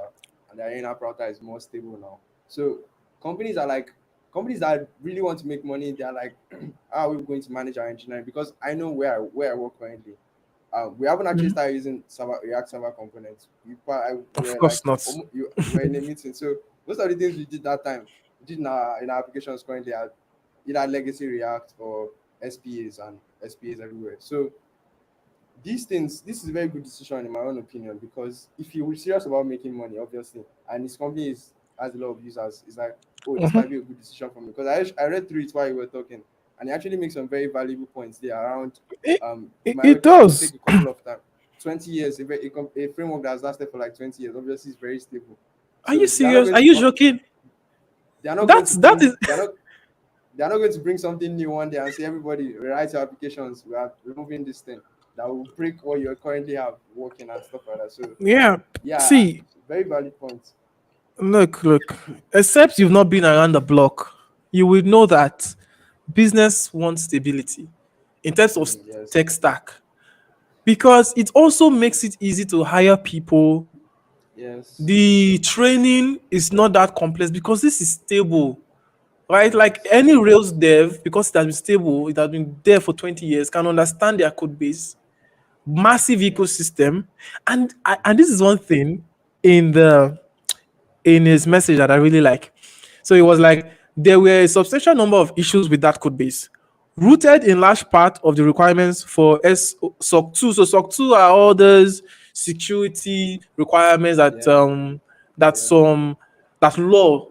S2: and their in-app router is more stable now. So companies are like companies that really want to make money, they're like, how are we going to manage our engineering? Because I know where I work currently. We haven't actually
S1: Mhm.
S2: started using React server components.
S1: Of
S2: We're like
S1: course not.
S2: we're in a meeting. So most of the things we did that time, we did in our applications currently are either legacy React or SPAs and SPAs everywhere. So these things, this is a very good decision in my own opinion, because if you're serious about making money, obviously, and this company has a lot of users, it's like, oh, this might
S1: Mhm.
S2: be a good decision for me, because I read through it while you were talking, and it actually makes some very valuable points there around.
S1: It,
S2: It
S1: it,
S2: might
S1: it
S2: also
S1: does.
S2: take a couple of time. 20 years, a framework that has lasted for like 20 years, obviously is very stable.
S1: Are you
S2: So
S1: serious? Are you joking?
S2: they are not going to
S1: That
S2: bring
S1: is.
S2: they're not going to bring something new one day and say, everybody rewrite your applications, we are removing this thing that will break what you currently have working and stuff like that. So
S1: Yeah.
S2: yeah,
S1: See,
S2: very valid point.
S1: look. Except you've not been around the block, you will know that business wants stability in terms of
S2: Yes,
S1: tech stack, because it also makes it easy to hire people.
S2: yes,
S1: The training is not that complex because this is stable, right? Like
S2: yes,
S1: any Rails dev, because it has been stable, it has been there for 20 years, can understand their code base, massive
S2: yes.
S1: ecosystem. And this is one thing in the in his message that I really like. So it was like there were a substantial number of issues with that code base, rooted in large part of the requirements for SOC 2. So SOC 2 are all those security requirements that
S2: Yeah,
S1: that
S2: yeah.
S1: some that law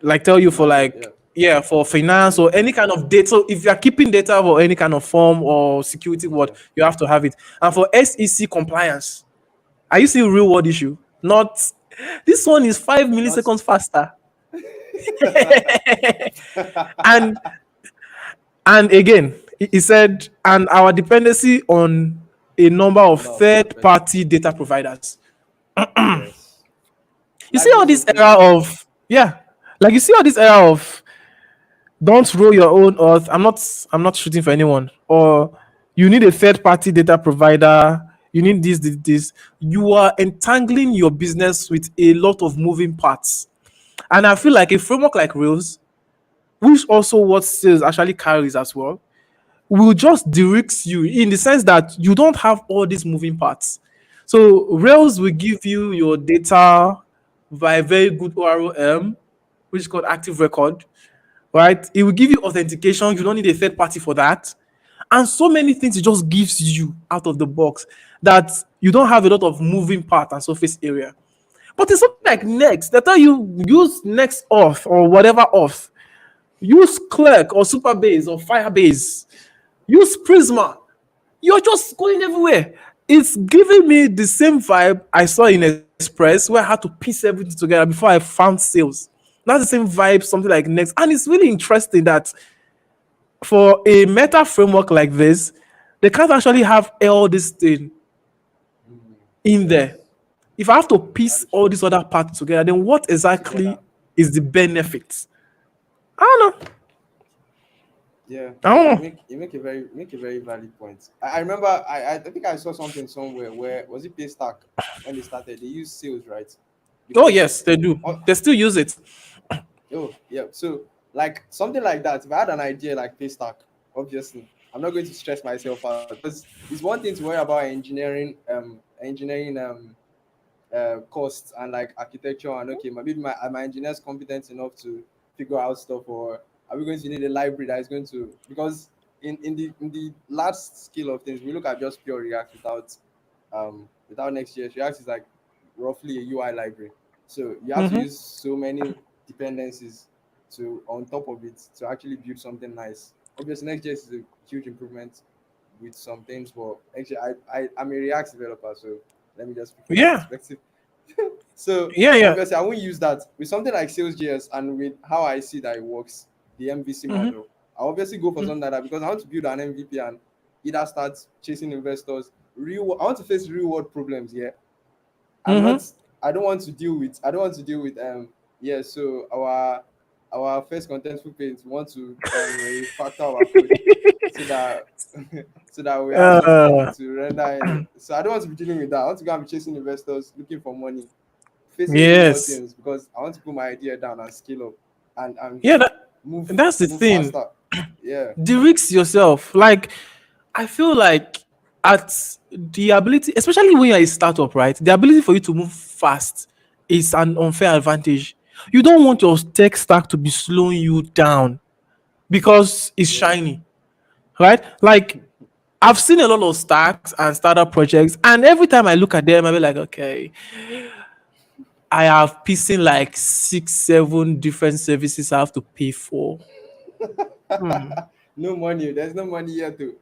S1: like tell you for,
S2: Mandate,
S1: like,
S2: yeah.
S1: yeah, for finance or any kind of data. So if you are keeping data for any kind of form or security,
S2: Yeah.
S1: what you have to have it. And for SEC compliance, are you seeing real world issue? Not this one is 5 milliseconds
S2: Not
S1: faster. and and again, he said, and our dependency on a number of
S2: number of third
S1: third
S2: party.
S1: party data providers.
S2: Yes.
S1: You see
S2: Like
S1: all
S2: most
S1: this
S2: of things.
S1: era of, yeah, like you see all this era of don't roll your own earth. I'm not shooting for anyone. Or you need a third party data provider. You need this. You are entangling your business with a lot of moving parts. And I feel like a framework like Rails, which also what sales actually carries as well, will just direct you in the sense that you don't have all these moving parts. So Rails will give you your data by very good ORM, which is called active record, right? It will give you authentication. You don't need a third party for that. And so many things it just gives you out of the box that you don't have a lot of moving part and surface area. But it's something like
S2: Yes.
S1: Next. They tell you use Next auth or whatever auth. Use Clerk or Superbase or Firebase. Use Prisma. You're just going everywhere. It's giving me the same vibe I saw in Express, where I had to piece everything together before I found sales. That's the same vibe, something like Next. And it's really interesting that for a meta framework like this, they can't actually have all this thing
S2: Mm,
S1: in there.
S2: yes.
S1: If I have to
S2: That
S1: piece
S2: is
S1: all
S2: true.
S1: these other parts together, then what exactly
S2: Together.
S1: is the benefit? I don't know.
S2: Yeah,
S1: I don't know.
S2: you make a very valid point. I remember I think I saw something somewhere where was it Paystack when they started, they used sales, right?
S1: Oh
S2: Because
S1: yes, they do.
S2: oh,
S1: They still use it.
S2: oh yeah, so like something like that. If I had an idea like Paystack, obviously I'm not going to stress myself out, because it's one thing to worry about engineering costs and like architecture, and okay, maybe my engineers competent enough to figure out stuff, or are we going to need a library that is going to, because in the last scale of things, we look at just pure React without Next.js. React is like roughly a UI library, so you have to
S1: Mm-hmm.
S2: use so many dependencies to on top of it to actually build something nice. Obviously, Next.js is a huge improvement with some things, but actually, I'm a React developer, so let me just speak from that
S1: Yeah,
S2: perspective. So
S1: yeah, yeah.
S2: obviously, I won't use that with something like Sales.js, and with how I see that it works, the MVC
S1: Mm-hmm.
S2: model. I obviously go for something like that because I want to build an MVP and either start chasing investors. I want to face real world problems. Yeah, I'm not.
S1: Mm-hmm.
S2: I don't want to deal with. I don't want to deal with. Yeah. So our first contentful page want to refactor our code so that so that we have
S1: Uh,
S2: to render any. So I don't want to be dealing with that. I want to go and be chasing investors, looking for money, facing real world
S1: yes.
S2: things, because I want to put my idea down and scale up and
S1: Yeah, that's the
S2: move
S1: thing.
S2: faster. Yeah.
S1: The risk yourself. Like, I feel like at the ability, especially when you're a startup, right? The ability for you to move fast is an unfair advantage. You don't want your tech stack to be slowing you down because it's
S2: Yeah.
S1: shiny, right? Like I've seen a lot of stacks and startup projects, and every time I look at them, I'll be like, okay, I have piecing like 6, 7 different services I have to pay for.
S2: No money. There's no money here to.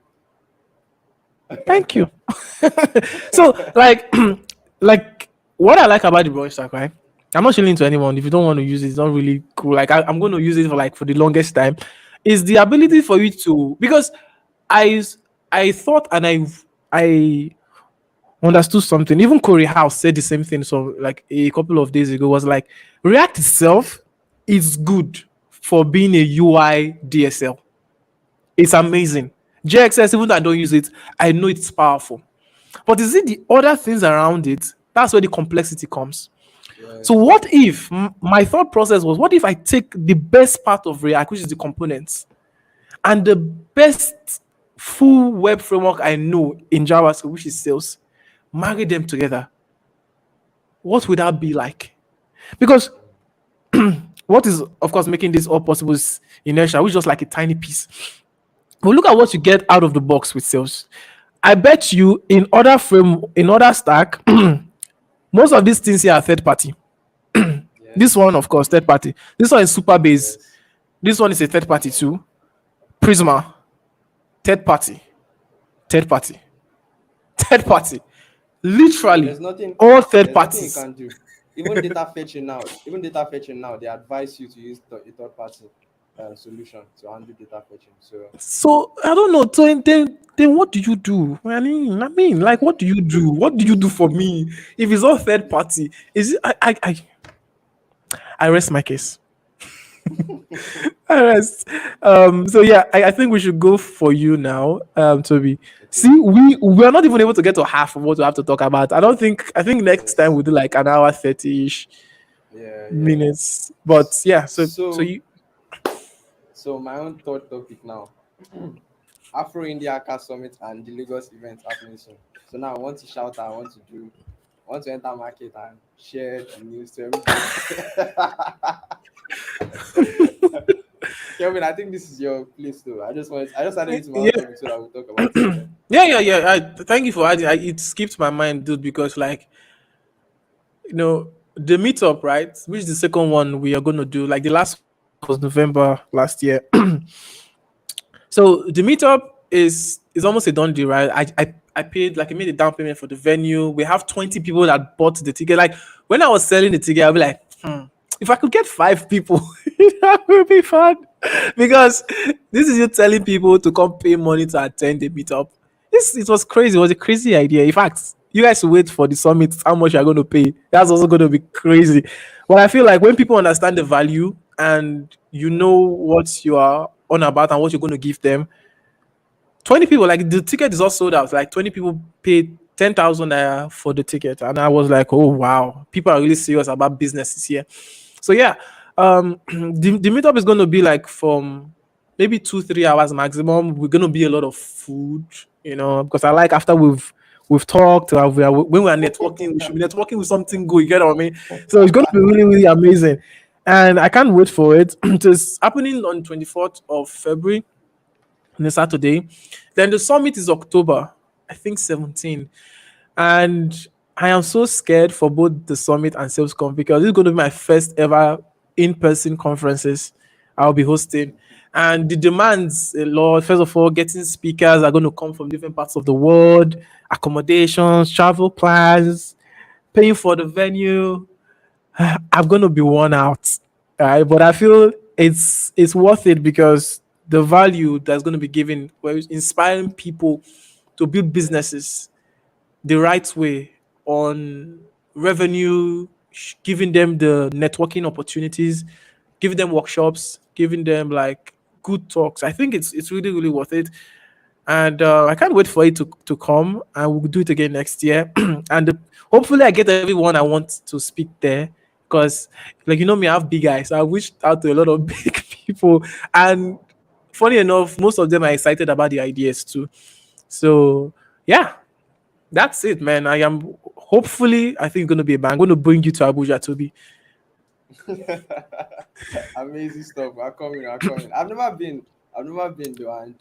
S1: Thank you. So like like what I like about the brush stack, right? I'm not shilling to anyone. If you don't want to use it, it's not really cool. Like I'm going to use it for like for the longest time. Is the ability for you to, because I I thought and I understood something. Even Corey House said the same thing. So like a couple of days ago was like React itself is good for being a UI DSL. It's amazing. JXS, even though I don't use it, I know it's powerful. But is it the other things around it? That's where the complexity comes. So
S2: Yes.
S1: what if my thought process was, what if I take the best part of React, which is the components, and the best full web framework I know in JavaScript, which is Sales, marry them together? What would that be like? Because what is, of course, making this all possible is inertia, which is just like a tiny piece. But look at what you get out of the box with Sales. I bet you in other stack, most of these things here are third party. This
S2: Yes.
S1: one, of course, third party. This one is super base.
S2: Yes.
S1: This one is a third party too. Prisma, third party, third party, third party.
S2: So
S1: Literally,
S2: there's nothing.
S1: all third
S2: There's nothing you
S1: parties.
S2: can do. Even data fetching now. Even data fetching now. They advise you to use a third party solution to handle data fetching. So
S1: So I don't know. So then what do you do? I mean, like, what do you do? What do you do for me if it's all third party? Is it? I rest my case. I rest. So yeah, I think we should go for you now, Toby. See,
S2: okay.
S1: we are not even able to get to half of what we have to talk about. I think next time we'll
S2: Yes.
S1: do like an hour 30-ish
S2: Yeah. Yeah.
S1: minutes. But yeah, so
S2: So
S1: you
S2: my own third topic now. Afro India Hacker Summit and the Lagos event happening soon. So now I want to shout out, I want to enter market and share the news to everybody. Kelvin, I think this is your place though. I just added it to my own
S1: yeah.
S2: topic so that we'll talk about it. Yeah.
S1: Yeah. Thank you for adding. It skipped my mind, dude, because like the meetup, right? Which is the second one we are going to do. Like the last one was November last year. So the meetup is almost a done deal, right? I paid, like, I made a down payment for the venue. We have 20 people that bought the ticket. Like when I was selling the ticket, I'll be like, if I could get 5 people, that would be fun. Because this is you telling people to come pay money to attend the meetup. It was crazy. It was a crazy idea. In fact, you guys wait for the summit, how much you're going to pay. That's also going to be crazy. But I feel like when people understand the value and you know what you are on about and what you're going to give them, 20 people, like the ticket is all sold out. Like 20 people paid 10,000 naira for the ticket. And I was like, oh, wow, people are really serious about businesses here. So yeah, the meetup is going to be like from maybe 2, 3 hours maximum. We're going to be a lot of food, because I like after we've talked, when we are networking, we should be networking with something good. You get what I mean? So it's going to be really, really amazing. And I can't wait for it. It's happening on 24th of February, on a Saturday. Then the summit is October, I think 17. And I am so scared for both the summit and SalesConf because it's going to be my first ever in-person conferences I'll be hosting. And the demands a lot. First of all, getting speakers are going to come from different parts of the world, accommodations, travel plans, paying for the venue. I'm going to be worn out. All right, but I feel it's worth it because the value that's going to be given, where it's inspiring people to build businesses the right way on revenue, giving them the networking opportunities, giving them workshops, giving them like good talks. I think it's really, really worth it. And I can't wait for it to come. And we'll do it again next year. And hopefully, I get everyone I want to speak there. Because, like, me, I have big eyes. So I reached out to a lot of big people. And funny enough, most of them are excited about the ideas too. So, yeah, that's it, man. I am hopefully. I think it's gonna be a bang. I'm gonna bring you to Abuja, Toby.
S2: Amazing stuff. I come in. I come in. I've never been. I've never been though, and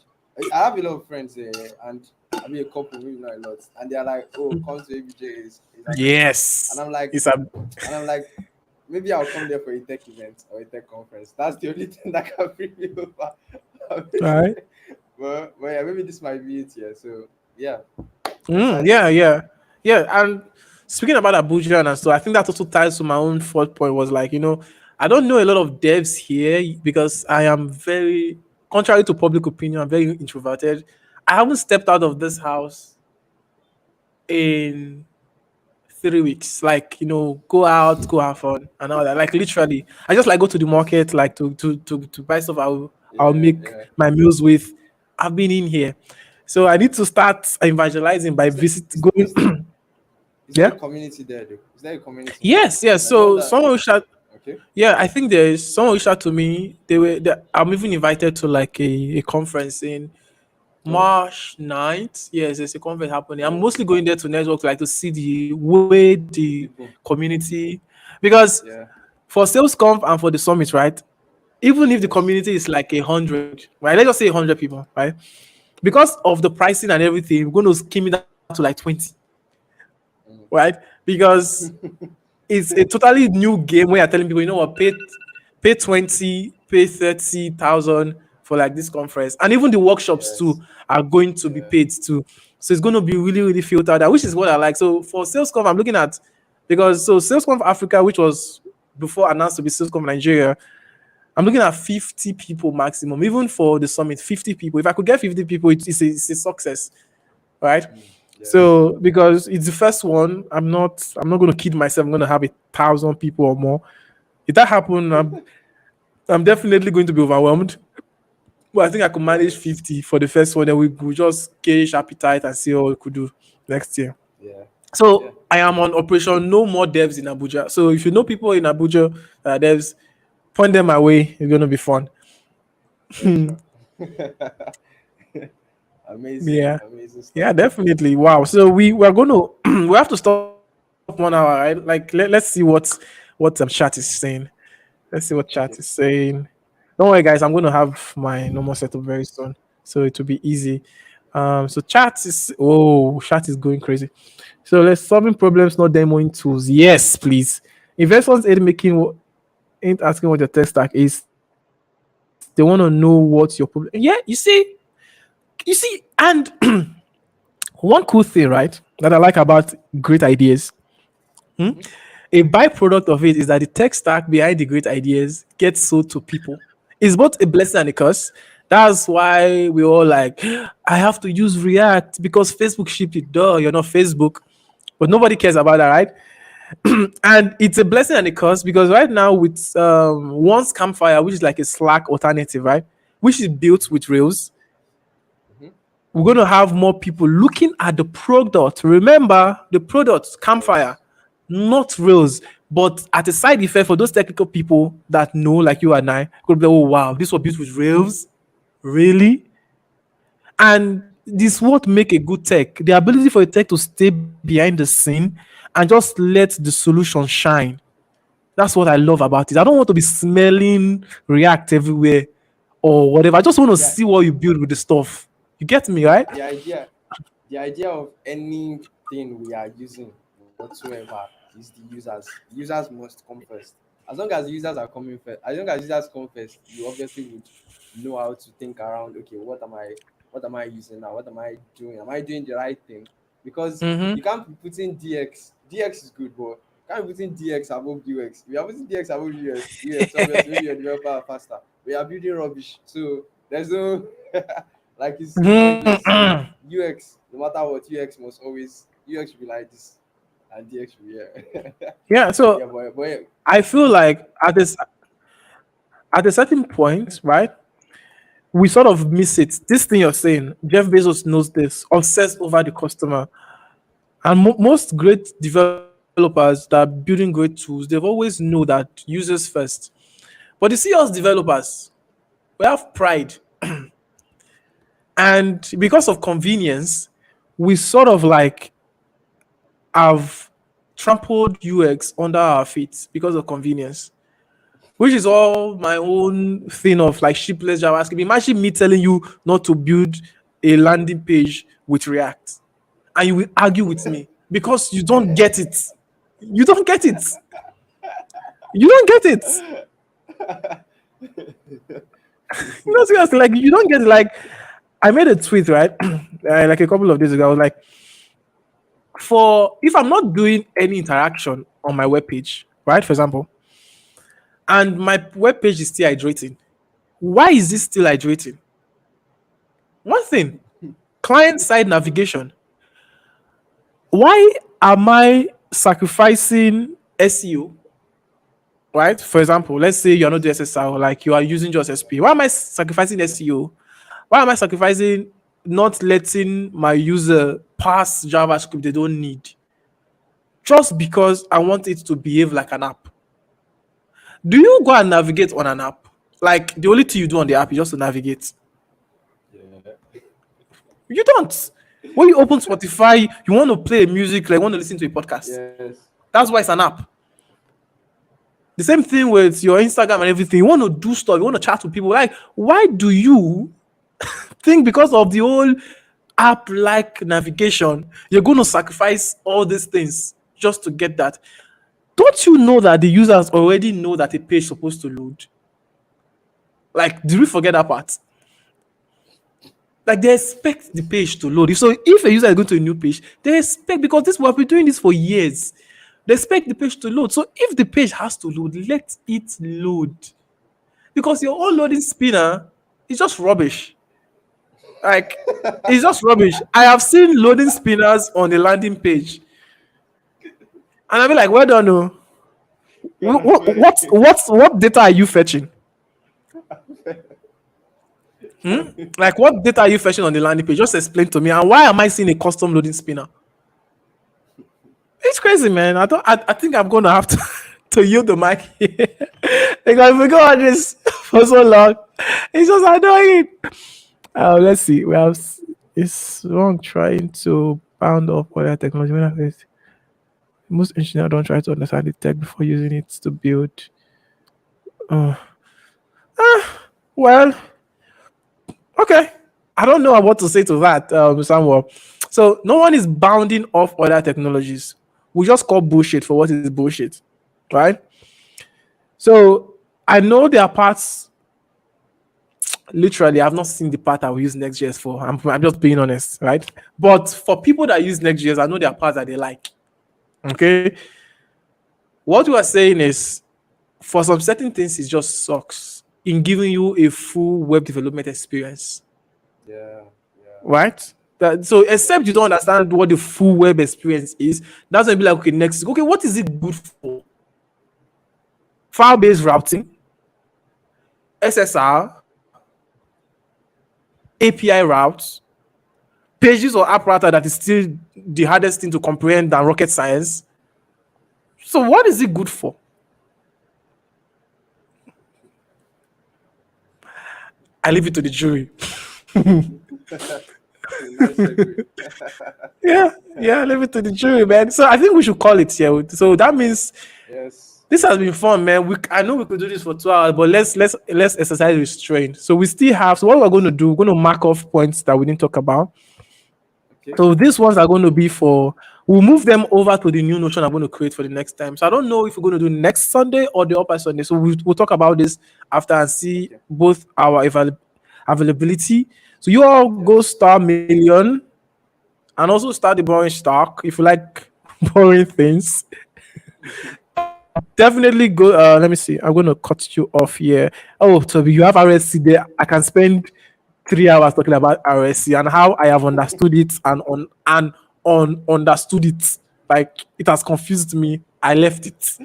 S2: I have a lot of friends there, yeah, and I mean a couple, maybe not a lot, and they're like, "Oh, come to ABJ is amazing," and
S1: Yes,
S2: I'm like,
S1: it's a
S2: and I'm like, maybe I'll come there for a tech event or a tech conference. That's the only thing that can bring me over.
S1: all right.
S2: But yeah, maybe this might be it. Yeah. So yeah, I'm excited.
S1: Yeah, yeah, yeah. And speaking about Abuja and so, I think that also ties to my own fourth point. Was like, I don't know a lot of devs here because I am very, contrary to public opinion, I'm very introverted. I haven't stepped out of this house in 3 weeks. Like, go out, go have fun, and all that. Like literally, I just like go to the market, like to buy stuff. I'll
S2: Yeah,
S1: make
S2: yeah.
S1: my meals with. I've been in here, so I need to start evangelizing by
S2: Is there
S1: visit going.
S2: is there a
S1: Yeah.
S2: community there though? Is there a community there?
S1: Yes, yes.
S2: Because I know
S1: So
S2: that.
S1: someone reached out.
S2: Okay.
S1: Yeah, I think there's someone reached out to me. I'm even invited to like a conference in
S2: Oh,
S1: March 9th. Yes, there's a conference happening. I'm
S2: oh,
S1: mostly going there to network, like to see the way the
S2: people.
S1: community, because
S2: Yeah.
S1: for sales conf and for the summit, right? Even if the
S2: Yes.
S1: community is like 100, right? Let's just say 100 people, right? Because of the pricing and everything, we're going to skim it down to like 20,
S2: Mm.
S1: right? Because it's a totally new game where you're telling people, what, pay 20, pay 30,000 for like this conference. And even the workshops too
S2: Yes.
S1: are going to be
S2: Yeah.
S1: paid too. So it's going to be really, really filtered out, which is what I like. So for SalesConf, I'm looking at, because so SalesConf Africa, which was before announced to be SalesConf Nigeria, I'm looking at 50 people maximum. Even for the summit, 50 people. If I could get 50 people, it's a success, right?
S2: Mm. Yes.
S1: So because it's the first one, I'm not going to kid myself. I'm going to have 1,000 people or more. If that happens, I'm definitely going to be overwhelmed. But I think I could manage
S2: Yes.
S1: 50 for the first one. Then we could just gauge appetite and see what we could do next year.
S2: Yeah. Yeah.
S1: So I am on operation no more devs in Abuja. So if you know people in Abuja, devs, point them my way. It's gonna be fun.
S2: Yeah. Sure. Amazing.
S1: Yeah.
S2: Amazing stuff.
S1: Yeah, definitely. Wow. So we're gonna we have to stop 1 hour, right? Like let's see what chat is saying. Let's see what chat is
S2: Okay.
S1: saying. Don't worry, guys. I'm going to have my normal setup very soon, so it will be easy. So chat is going crazy. So let's solving problems, not demoing tools. Yes, please. Investors ain't asking what your tech stack is. They want to know what your problem. Yeah, you see, and one cool thing, right, that I like about great ideas. Hmm?
S2: Mm-hmm.
S1: A byproduct of it is that the tech stack behind the great ideas gets sold to people. It's both a blessing and a curse. That's why we all like, I have to use React because Facebook shipped it. Duh, you're not Facebook. But nobody cares about that, right? And it's a blessing and a curse because right now with Once Campfire, which is like a Slack alternative, right? Which is built with Rails,
S2: Mm-hmm.
S1: we're going to have more people looking at the product. Remember, the product, Campfire,
S2: Yes.
S1: not Rails. But at a side effect for those technical people that know, like you and I, could be, oh wow, this was built with Rails, really? And this what make a good tech. The ability for a tech to stay behind the scene and just let the solution shine. That's what I love about it. I don't want to be smelling React everywhere or whatever. I just want to
S2: Yeah.
S1: see what you build with the stuff. You get me, right?
S2: The idea. The idea of anything we are using whatsoever is the users. The users must come first. As long as the users are coming first, as long as users come first, you obviously would know how to think around. Okay, what am I using now? What am I doing? Am I doing the right thing? Because
S1: Mm-hmm.
S2: you can't be putting DX. DX is good, but you can't be putting DX above UX. We are putting DX above UX, obviously maybe your developer are faster. We are building rubbish. So there's no like it's pointless. So UX, no matter what, UX should be like this, and DX should be yeah.
S1: Yeah.
S2: Yeah,
S1: So
S2: but yeah.
S1: I feel like at a certain point, right, we sort of miss it. This thing you're saying, Jeff Bezos knows this, obsessed over the customer. And most great developers that are building great tools, they've always know that users first. But you see, us developers, we have pride, and because of convenience, we sort of like have trampled UX under our feet because of convenience, which is all my own thing of like shipless JavaScript. Imagine me telling you not to build a landing page with React, and you will argue with me because you don't get it. You don't get it. You don't get it. You know, seriously, like you don't get it. Like I made a tweet, right? Like a couple of days ago. I was like, for if I'm not doing any interaction on my web page, right? For example, and my web page is still hydrating. Why is this still hydrating? One thing, client side navigation. Why am I sacrificing SEO? Right? For example, let's say you're not doing SSR, like you are using just SP. Why am I sacrificing SEO? Why am I sacrificing not letting my user pass JavaScript they don't need? Just because I want it to behave like an app. Do you go and navigate on an app? Like the only thing you do on the app is just to navigate.
S2: Yeah.
S1: You don't. When you open Spotify, you want to play music, like you want to listen to a podcast.
S2: Yes.
S1: That's why it's an app. The same thing with your Instagram and everything. You want to do stuff, you want to chat with people. Like, why do you think because of the whole app like navigation, you're going to sacrifice all these things just to get that? Don't you know that the users already know that a page is supposed to load? Like, did we forget that part? Like they expect the page to load. So if a user is going to a new page, they expect, because this we've been doing this for years. They expect the page to load. So if the page has to load, let it load. Because your own loading spinner is just rubbish. Like it's just rubbish. I have seen loading spinners on the landing page. And I'll be like, well done, no. What data are you fetching? Like what data are you fetching on the landing page? Just explain to me. And why am I seeing a custom loading spinner? It's crazy, man. I think I'm gonna have to to yield the mic here. Because we go on this for so long. It's just annoying. Let's see. We have is wrong trying to pound off other technology. When I say most engineers don't try to understand the tech before using it to build. Uh, well, okay. I don't know what to say to that, Samuel. So no one is bounding off other technologies. We just call bullshit for what is bullshit, right? So I know there are parts. Literally, I've not seen the part I will use Next.js for. I'm just being honest, right? But for people that use Next.js, I know there are parts that they like. Okay. What we are saying is, for some certain things, it just sucks in giving you a full web development experience.
S2: Yeah.
S1: Right? So except you don't understand what the full web experience is, that's gonna be like, okay, next, okay, what is it good for? File-based routing, SSR, API routes, pages or app router that is still the hardest thing to comprehend than rocket science. So what is it good for? I leave it to the jury.
S2: Nice segue.
S1: Yeah, leave it to the jury, man. So I think we should call it here. So that means
S2: Yes.
S1: this has been fun, man. I know we could do this for 2 hours, but let's exercise restraint. So we still have. So what we're going to do, we're going to mark off points that we didn't talk about.
S2: Okay.
S1: So these ones are going to be for. We'll move them over to the new Notion I'm going to create for the next time. So I don't know if we're going to do next Sunday or the upper Sunday. So we'll talk about this after and see both our availability. So you all go star million and also start the boring stock if you like boring things. Definitely go. Let me see. I'm going to cut you off here. Oh, Toby, you have RSC there. I can spend 3 hours talking about RSC and how I have understood it and understood it. Like it has confused me. I left it.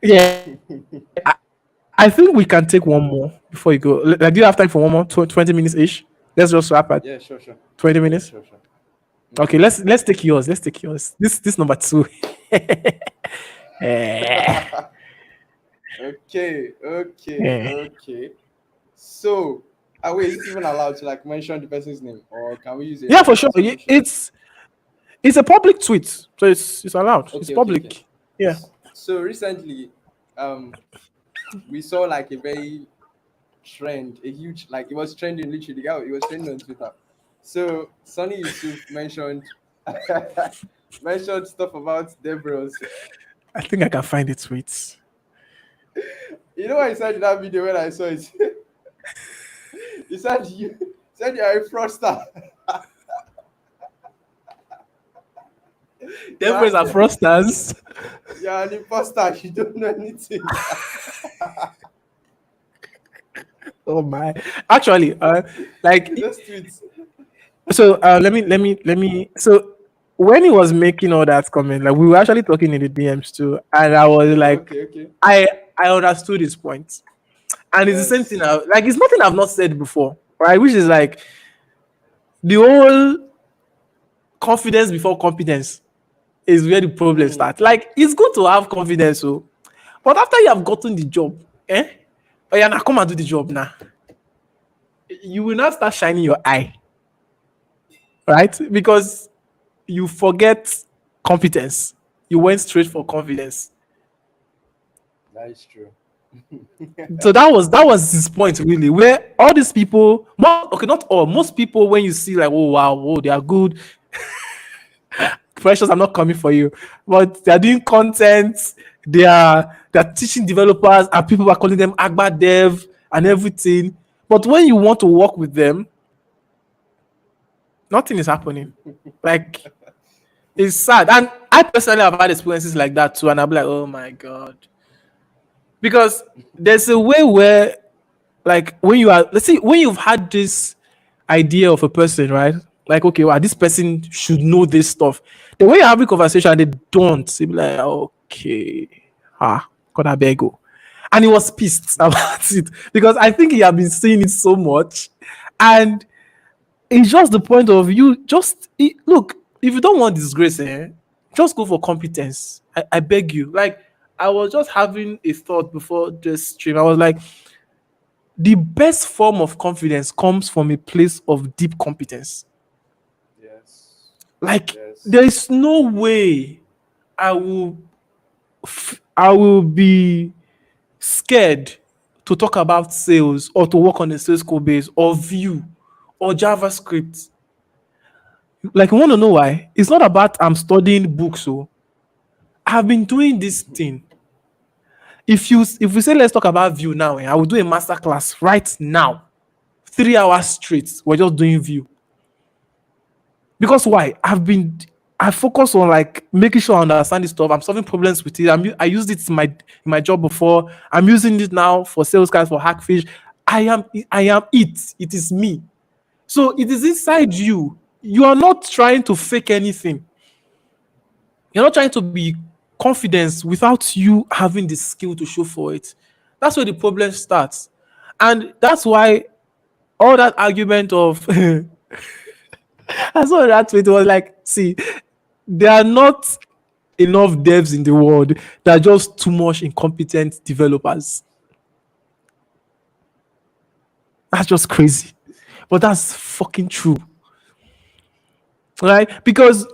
S1: Yeah, I think we can take one more before you go. Like, do you have time for one more? 20 minutes ish. Let's just wrap at
S2: Yeah, sure.
S1: 20 minutes.
S2: Sure.
S1: Okay, let's take yours. Let's take yours. This number 2.
S2: Okay.
S1: Yeah.
S2: So Wait, is it even allowed to like mention the person's name, or can we use a
S1: Yeah, for sure.
S2: assumption?
S1: It's a public tweet, so it's allowed. It's
S2: Okay.
S1: public. Yeah,
S2: So recently, um, we saw like a very trend, a huge like it was trending literally. Yeah, it was trending on Twitter. So Sonny Yusuf mentioned mentioned stuff about Debros.
S1: I think I can find the tweets.
S2: You know what I said in that video when I saw it? He said you are a fraudster.
S1: Devils
S2: Yeah,
S1: are frosters.
S2: you're an imposter. You don't know anything.
S1: Oh my! Actually, like
S2: Those tweets.
S1: so. Let me. So when he was making all that comment, like we were actually talking in the DMs too, and I was like,
S2: Okay.
S1: I I understood his point, and it's the same thing.
S2: Yes.
S1: Like it's nothing I've not said before, right? Which is like the whole confidence before competence is where the problem
S2: Mm,
S1: starts. Like it's good to have confidence, so but after you have gotten the job, eh? Oh yeah, now come and do the job now. You will not start shining your eye, right? Because you forget competence. You went straight for confidence.
S2: that is true.
S1: So that was his point really. Where all these people, okay, not all, most people when you see like, oh wow, oh they are good. Precious, I'm not coming for you, but they are doing content. They are teaching developers, and people are calling them Agba Dev and everything. But when you want to work with them, nothing is happening. Like it's sad. And I personally have had experiences like that too. And I'm like, oh my God. Because there's a way where, like, when you are, let's see, when you've had this idea of a person, right? Like, okay, well, this person should know this stuff. The way you have a conversation and they don't, you'll be like, okay, God, I beg you. And he was pissed about it because I think he had been saying it so much. And it's just the point of you look, if you don't want disgrace, just go for competence. I beg you. Like I was just having a thought before this stream. I was like, the best form of confidence comes from a place of deep competence.
S2: Yes.
S1: Like
S2: Yes.
S1: there is no way I will I will be scared to talk about sales or to work on a sales code base or view or JavaScript. Like, you want to know why? It's not about I'm studying books. So I've been doing this thing. If we say let's talk about view now, I will do a master class right now, 3 hours straight. We're just doing view because why? I focus on like making sure I understand this stuff. I'm solving problems with it. I used it in my job before. I'm using it now for sales guys for Hackfish. I am it. It is me. So it is inside you. You are not trying to fake anything. You're not trying to be confident without you having the skill to show for it. That's where the problem starts. And that's why all that argument of I saw that tweet was like, see, there are not enough devs in the world. There are just too much incompetent developers. That's just crazy. But that's fucking true. Right? Because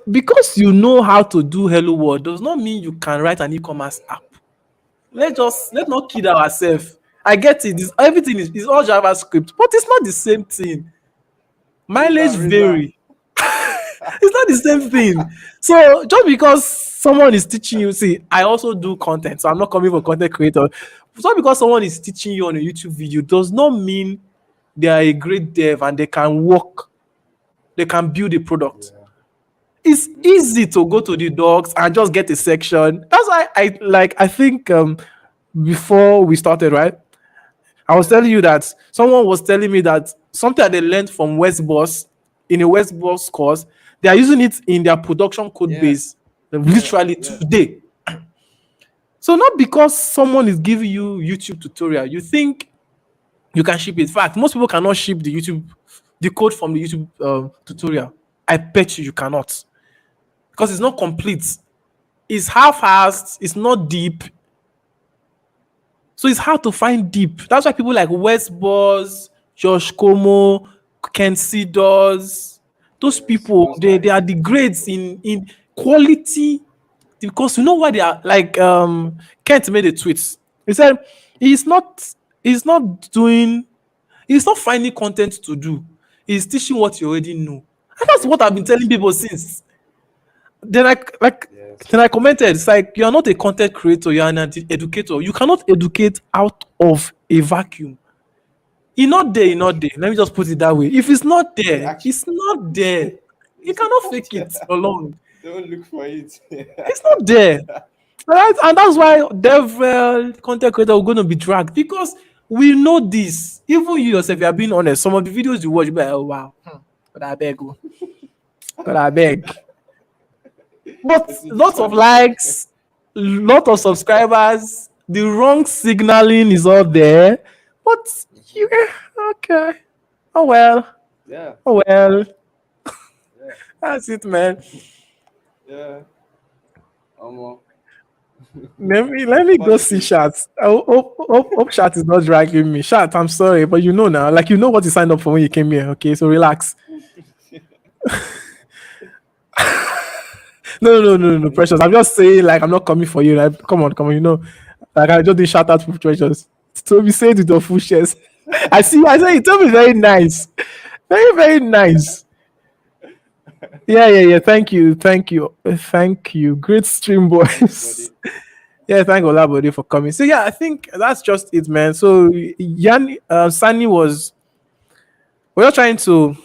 S1: you know how to do Hello World does not mean you can write an e-commerce app. Let's not kid ourselves. I get it. Everything is all JavaScript, but it's not the same thing. Mileage
S2: Razor.
S1: vary. It's not the same thing. So just because someone is teaching you, see, I also do content, so I'm not coming for content creator. Just because someone is teaching you on a YouTube video does not mean they are a great dev and they can work, they can build a product.
S2: Yeah.
S1: It's easy to go to the docs and just get a section. That's why I think before we started, right? I was telling you that someone was telling me that something that they learned from Westboss in a Westboss course, they are using it in their production code
S2: Yeah.
S1: base literally
S2: Yeah.
S1: today. So not because someone is giving you YouTube tutorial, you think you can ship it. In fact, most people cannot ship the code from the YouTube tutorial. I bet you cannot because it's not complete. It's half-assed. It's not deep. So it's hard to find deep. That's why people like Westboss, Josh Como, Ken does. Those
S2: Yes,
S1: people,
S2: those
S1: they
S2: guys.
S1: are the grades in quality, because you know why they are like Kent made a tweet. He said he's not he's not doing he's not finding content to do. He's teaching what you already know. And that's what I've been telling people since. Then I like
S2: Yes.
S1: then I commented, it's like you're not a content creator, you're an educator. You cannot educate out of a vacuum. It's not there, it's not there. Let me just put it that way. If it's not there,
S2: Actually,
S1: it's not there. You
S2: it's
S1: cannot
S2: not
S1: fake it
S2: there.
S1: alone.
S2: Don't look for it.
S1: It's not there. Right? And that's why dev content creator are going to be dragged, because we know this. Even you yourself, you are being honest. Some of the videos you watch, you be like, oh wow, but I beg, oh, but I beg. But
S2: It's this
S1: lots of
S2: one.
S1: likes, lot of subscribers, the wrong signaling is all there. But
S2: Mhm.
S1: you, okay, oh well,
S2: Yeah,
S1: oh well,
S2: yeah,
S1: that's it, man.
S2: yeah. Um,
S1: Let me go see
S2: positive.
S1: Shat. I hope Shat is not dragging me. Shat, I'm sorry, but you know now, like you know what you signed up for when you came here. Okay, so relax. No,
S2: Money.
S1: precious. I'm just saying, like I'm not coming for you. Like, come on, you know, like I just did shout out for precious. Toby said with your full chest. I see. I said it. Toby very nice, very nice. Yeah. Thank you. Great stream,
S2: Thanks,
S1: boys.
S2: buddy.
S1: Yeah, thank Olabode for coming. So yeah, I think that's just it, man. So Yan Sani was we're not trying to,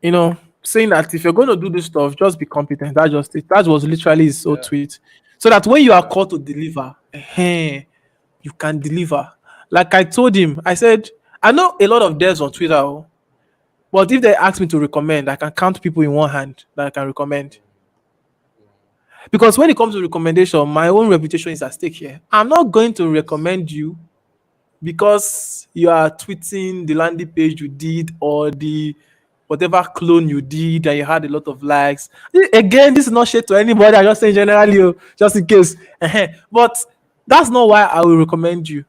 S1: you know, saying that if you're going to do this stuff, just be competent. That's just it. That was literally his old
S2: Yeah,
S1: tweet. So that when you are
S2: yeah,
S1: called to deliver, you can deliver. Like I told him, I said, I know a lot of devs on Twitter, oh, but if they ask me to recommend, I can count people in one hand that I can recommend. Because when it comes to recommendation, my own reputation is at stake here. I'm not going to
S2: yes,
S1: recommend you because you are tweeting the landing page you did or the whatever clone you did and you had a lot of likes. Again, this is not shade to anybody. I just saying generally, oh, just in case. But that's not why I will recommend you.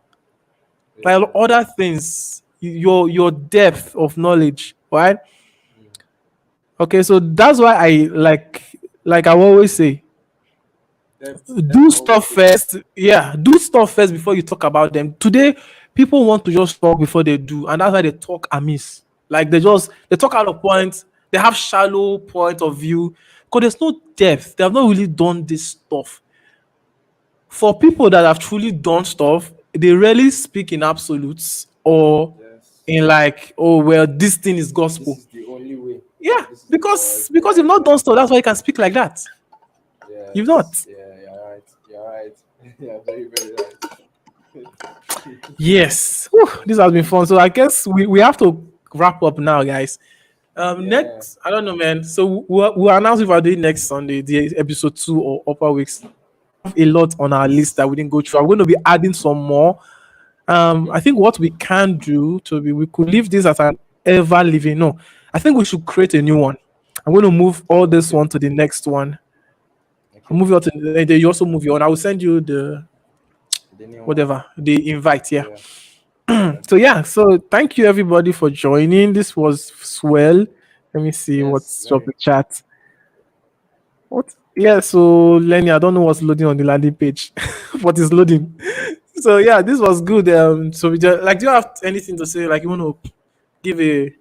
S1: Like
S2: yeah.
S1: other things, your depth of knowledge, right?
S2: Mm.
S1: Okay, so that's why I like I always say,
S2: Depth
S1: do
S2: always
S1: stuff
S2: pays off.
S1: first. Yeah, do stuff first before you talk about them. Today, people want to just talk before they do, and that's why they talk amiss. Like they talk out of point. They have shallow point of view because there's no depth. They have not really done this stuff. For people that have truly done stuff, they rarely speak in absolutes or
S2: Yes.
S1: in like, oh well, this thing is
S2: This
S1: gospel.
S2: is the only way, or
S1: Yeah,
S2: this is the
S1: because
S2: correct way.
S1: because you've not done stuff, that's why you can speak like that. You've
S2: Yes.
S1: not.
S2: Yeah, you're right. You're right. You're very, very right.
S1: Yes. Whew, this has been fun. So I guess we have to wrap up now, guys.
S2: Yeah.
S1: Next, I don't know, man. So we'll announce if we're doing next Sunday, the episode 2 or upper weeks. A lot on our list
S2: Yes.
S1: that we didn't go through. I'm going to be adding some more.
S2: Okay.
S1: I think what we can do to be we could leave this as an ever living. No, I think we should create a new one. I'm going to move all this
S2: Okay.
S1: one to the next one. I'll
S2: Okay.
S1: move it on to you also move it on. I will send you the
S2: The new one.
S1: whatever the invite. Yeah.
S2: Yeah. Yeah.
S1: So yeah, so thank you everybody for joining. This was swell. Let me see
S2: Yes.
S1: what's up
S2: Very.
S1: the chat. What? Yeah, so Lenny, I don't know what's loading on the landing page. What is loading? So yeah, this was good. So we just like, do you have anything to say? Like, you want to give a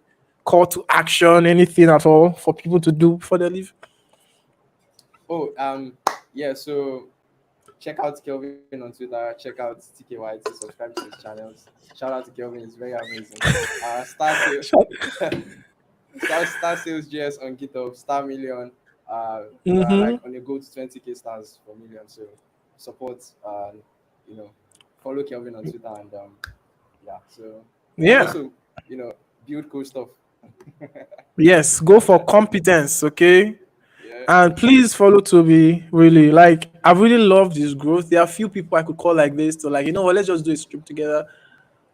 S1: call to action, anything at all for people to do before they leave?
S2: Oh. Yeah. So check out Kelvin on Twitter. Check out TKYT. Subscribe to his channels. Shout out to Kelvin. It's very amazing. Start sale. Start sales JS on GitHub. Star Million. We're
S1: Mm-hmm.
S2: like on a go to 20K stars for million. So support. You know, follow Kelvin on Twitter and yeah. So and
S1: Yeah.
S2: also build cool stuff.
S1: Yes. Go for competence. Okay.
S2: Yeah.
S1: And please follow Toby. Really, like I've really loved his growth. There are few people I could call like this to like, you know what, let's just do a script together.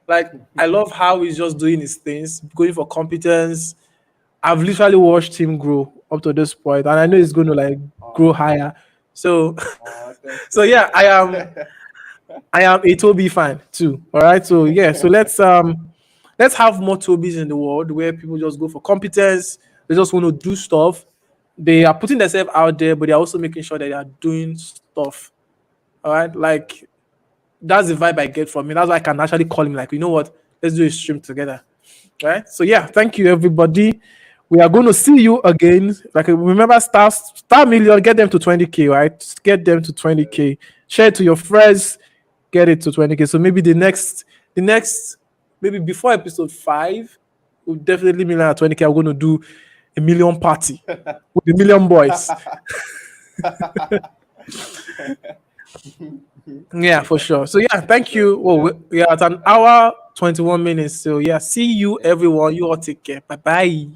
S1: Like I love how he's just doing his things, going for competence. I've literally watched him grow up to this point, and I know he's going to like grow
S2: Oh,
S1: higher. So,
S2: thanks,
S1: so
S2: thanks,
S1: yeah,
S2: thanks.
S1: I am a Toby fan too. All right, so yeah, so let's have more Tobis in the world where people just go for competence. They just want to do stuff. They are putting themselves out there, but they're also making sure that they are doing stuff. All right, like that's the vibe I get from him. That's why I can actually call him. Like, you know what? Let's do a stream together. Right. So yeah, thank you everybody. We are going to see you again. Like remember, star million, get them to 20K, right? Get them to 20K. Share it to your friends, get it to 20K. So maybe the next, maybe before episode 5, we'll definitely be at 20K. I'm going to do a million party with the million boys. Yeah, for sure. So yeah, thank you. Well, we are at an hour 21 minutes. So yeah, see you everyone. You all take care. Bye bye.